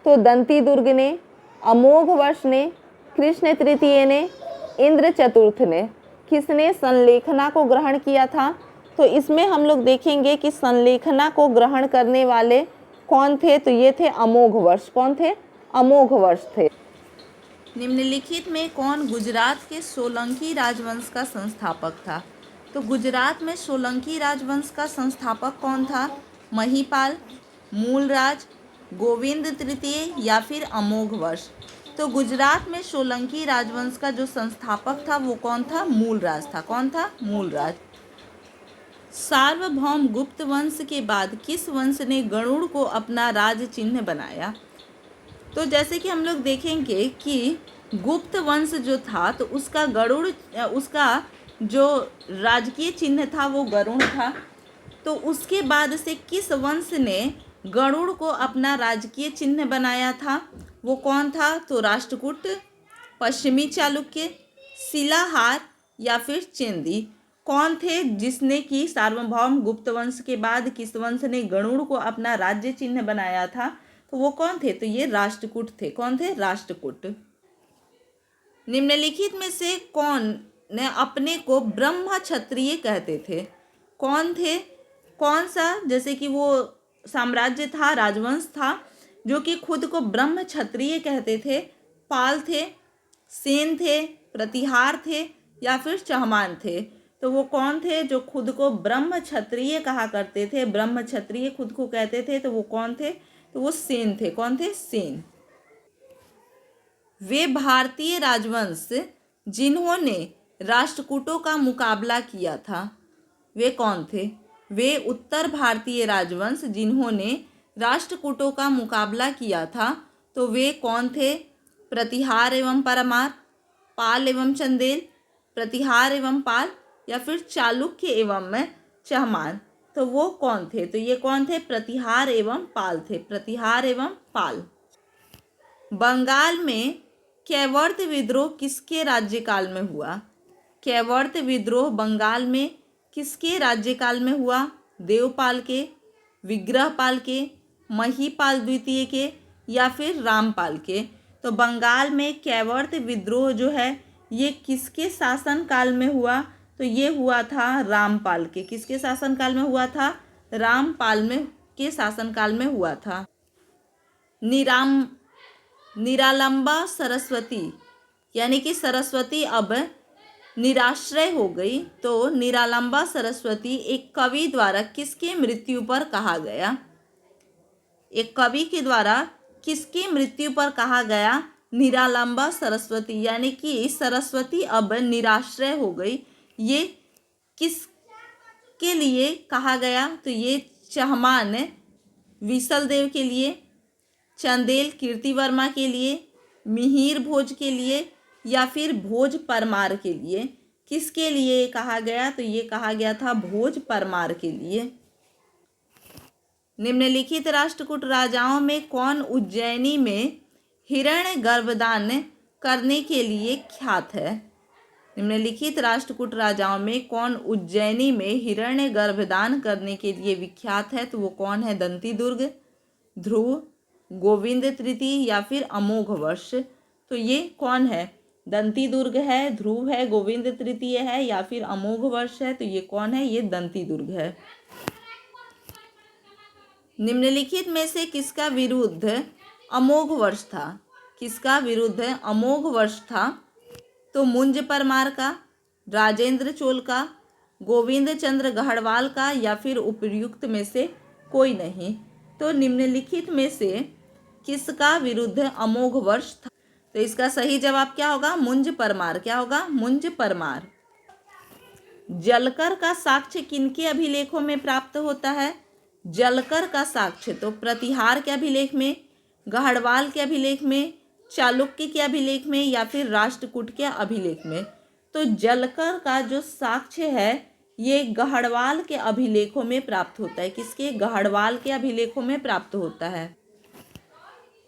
तो दंती दुर्ग ने, अमोघ वर्ष ने, कृष्ण तृतीय ने, इंद्र चतुर्थ ने। किसने संलेखना को ग्रहण किया था? तो इसमें हम लोग देखेंगे कि संलेखना को ग्रहण करने वाले कौन थे? तो ये थे अमोघ वर्ष। कौन थे? अमोघ वर्ष थे। निम्नलिखित में कौन गुजरात के सोलंकी राजवंश का संस्थापक था? तो गुजरात में सोलंकी राजवंश का संस्थापक कौन था? महीपाल, मूलराज, गोविंद तृतीय या फिर अमोघ वर्ष? तो गुजरात में सोलंकी राजवंश का जो संस्थापक था वो कौन था? मूलराज था। कौन था? मूलराज। सार्वभौम गुप्त वंश के बाद किस वंश ने गरुड़ को अपना राज चिन्ह बनाया? तो जैसे कि हम लोग देखेंगे कि गुप्त वंश जो था तो उसका गरुड़, उसका जो राजकीय चिन्ह था वो गरुड़ था। तो उसके बाद से किस वंश ने गरुड़ को अपना राजकीय चिन्ह बनाया था? वो कौन था? तो राष्ट्रकूट, पश्चिमी चालुक्य, शिलाहार या फिर चेंदी? कौन थे जिसने कि सार्वभौम गुप्त वंश के बाद किस वंश ने गरुड़ को अपना राज्य चिन्ह बनाया था? तो वो कौन थे? तो ये राष्ट्रकूट थे। कौन थे? राष्ट्रकूट। निम्नलिखित में से कौन ने अपने को ब्रह्म क्षत्रिय कहते थे? कौन थे? कौन सा जैसे कि वो साम्राज्य था, राजवंश था जो कि खुद को ब्रह्म क्षत्रिय कहते थे? पाल थे, सेन थे, प्रतिहार थे या फिर चहमान थे? तो वो कौन थे जो खुद को ब्रह्म क्षत्रिय कहा करते थे? ब्रह्म क्षत्रिय खुद को कहते थे। तो वो कौन थे? तो वो सेन थे। कौन थे? सेन। वे भारतीय राजवंश जिन्होंने राष्ट्रकूटों का मुकाबला किया था, वे कौन थे? वे उत्तर भारतीय राजवंश जिन्होंने राष्ट्रकूटों का मुकाबला किया था, तो वे कौन थे? प्रतिहार एवं परमार, पाल एवं चंदेल, प्रतिहार एवं पाल या फिर चालुक्य एवं चहमान? तो वो कौन थे? तो ये कौन थे? प्रतिहार एवं पाल थे। प्रतिहार एवं पाल। बंगाल में कैवर्त विद्रोह किसके राज्यकाल में हुआ? कैवर्त विद्रोह बंगाल में किसके राज्यकाल में हुआ? देवपाल के, विग्रहपाल के, महीपाल द्वितीय के या फिर रामपाल के? तो बंगाल में कैवर्त विद्रोह जो है ये किसके शासन काल में हुआ? तो ये हुआ था रामपाल के। किसके शासन काल में हुआ था? रामपाल में के शासन काल में हुआ था। निरालंबा सरस्वती यानी कि सरस्वती अब निराश्रय हो गई, तो निरालंबा सरस्वती एक कवि द्वारा किसकी मृत्यु पर कहा गया? एक कवि के द्वारा किसकी मृत्यु पर कहा गया? निरालंबा सरस्वती यानी कि सरस्वती अब निराश्रय हो गई, ये किसके लिए कहा गया? तो ये चहमान विसल देव के लिए, चंदेल कीर्तिवर्मा के लिए, मिहिर भोज के लिए या फिर भोज परमार के लिए? किसके लिए कहा गया? तो ये कहा गया था भोज परमार के लिए। निम्नलिखित राष्ट्रकूट राजाओं में कौन उज्जैनी में हिरण्य गर्भदान करने के लिए ख्यात है? निम्नलिखित राष्ट्रकूट राजाओं में कौन उज्जैनी में हिरण्य गर्भदान करने के लिए विख्यात है? तो वो कौन है? दंती दुर्ग, ध्रुव, गोविंद तृतीय या फिर अमोघ वर्ष? तो ये कौन है? दंती दुर्ग है, ध्रुव है, गोविंद तृतीय है या फिर अमोघ वर्ष है? तो ये कौन है? ये दंती दुर्ग है। निम्नलिखित में से किसका विरुद्ध अमोघ वर्ष था? किसका विरुद्ध अमोघ वर्ष था? तो मुंज परमार का, राजेंद्र चोल का, गोविंद चंद्र गढ़वाल का, या फिर उपर्युक्त में से कोई नहीं। तो निम्नलिखित में से किसका विरुद्ध अमोघ वर्ष था? तो इसका सही जवाब क्या होगा? मुंज परमार। क्या होगा? मुंज परमार। जलकर का साक्ष्य किनके अभिलेखों में प्राप्त होता है? जलकर का साक्ष्य तो प्रतिहार के अभिलेख में, गढ़वाल के अभिलेख में, चालुक्य के अभिलेख में, या फिर राष्ट्रकूट के अभिलेख में। तो जलकर का जो साक्ष्य है ये गढ़वाल के अभिलेखों में प्राप्त होता है। किसके? गढ़वाल के अभिलेखों में प्राप्त होता है।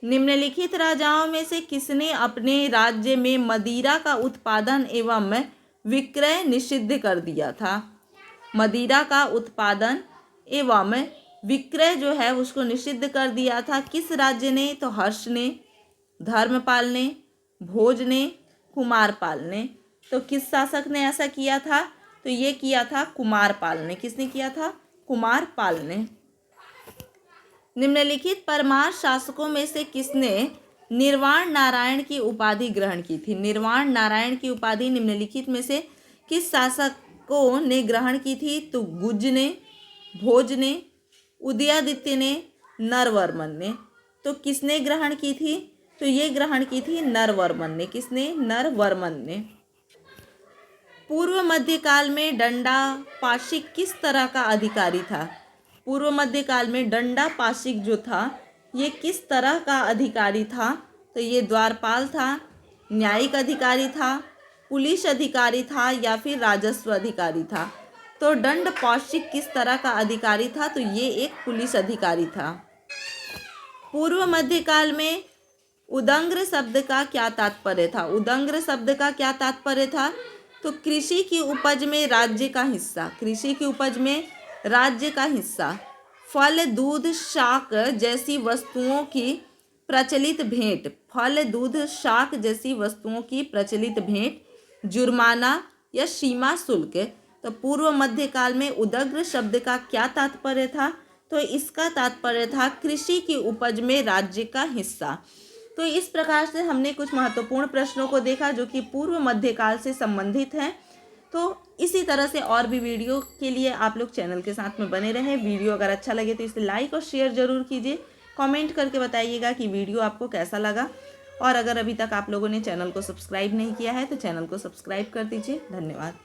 निम्नलिखित राजाओं में से किसने अपने राज्य में मदिरा का उत्पादन एवं विक्रय निषिद्ध कर दिया था? मदिरा का उत्पादन एवं विक्रय जो है उसको निषिद्ध कर दिया था। किस राज्य ने? तो हर्ष ने, धर्मपाल ने, भोज ने, कुमारपाल ने। तो किस शासक ने ऐसा किया था? तो ये किया था कुमारपाल ने। किसने किया था? कुमारपाल ने। निम्नलिखित परमार शासकों में से किसने निर्वाण नारायण की उपाधि ग्रहण की थी? निर्वाण नारायण की उपाधि निम्नलिखित में से किस शासकों ने ग्रहण की थी? तो गुज ने, भोज ने, उदयादित्य ने, नरवर्मन ने। तो किसने ग्रहण की थी? तो ये ग्रहण की थी नरवर्मन ने। किसने? नरवर्मन ने। पूर्व मध्यकाल में दंडा पाशिक किस तरह का अधिकारी था? पूर्व मध्यकाल में दंडा पाशिक जो था ये किस तरह का अधिकारी था? तो ये द्वारपाल था, न्यायिक अधिकारी था, पुलिस अधिकारी था, या फिर राजस्व अधिकारी था। तो दंड पाशिक किस तरह का अधिकारी था? तो ये एक पुलिस अधिकारी था। पूर्व मध्यकाल में उदंग्र शब्द का क्या तात्पर्य था? उदंग्र शब्द का क्या तात्पर्य था? तो कृषि की उपज में राज्य का हिस्सा। कृषि की उपज में राज्य का हिस्सा। फल, दूध, शाक जैसी वस्तुओं की प्रचलित भेंट। फल, दूध, शाक जैसी वस्तुओं की प्रचलित भेंट, जुर्माना या सीमा शुल्क। तो पूर्व मध्यकाल में उदग्र शब्द का क्या तात्पर्य था? तो इसका तात्पर्य था कृषि की उपज में राज्य का हिस्सा। तो इस प्रकार से हमने कुछ महत्वपूर्ण प्रश्नों को देखा जो कि पूर्व मध्यकाल से संबंधित हैं। तो इसी तरह से और भी वीडियो के लिए आप लोग चैनल के साथ में बने रहें। वीडियो अगर अच्छा लगे तो इसे लाइक और शेयर ज़रूर कीजिए। कमेंट करके बताइएगा कि वीडियो आपको कैसा लगा। और अगर अभी तक आप लोगों ने चैनल को सब्सक्राइब नहीं किया है तो चैनल को सब्सक्राइब कर दीजिए। धन्यवाद।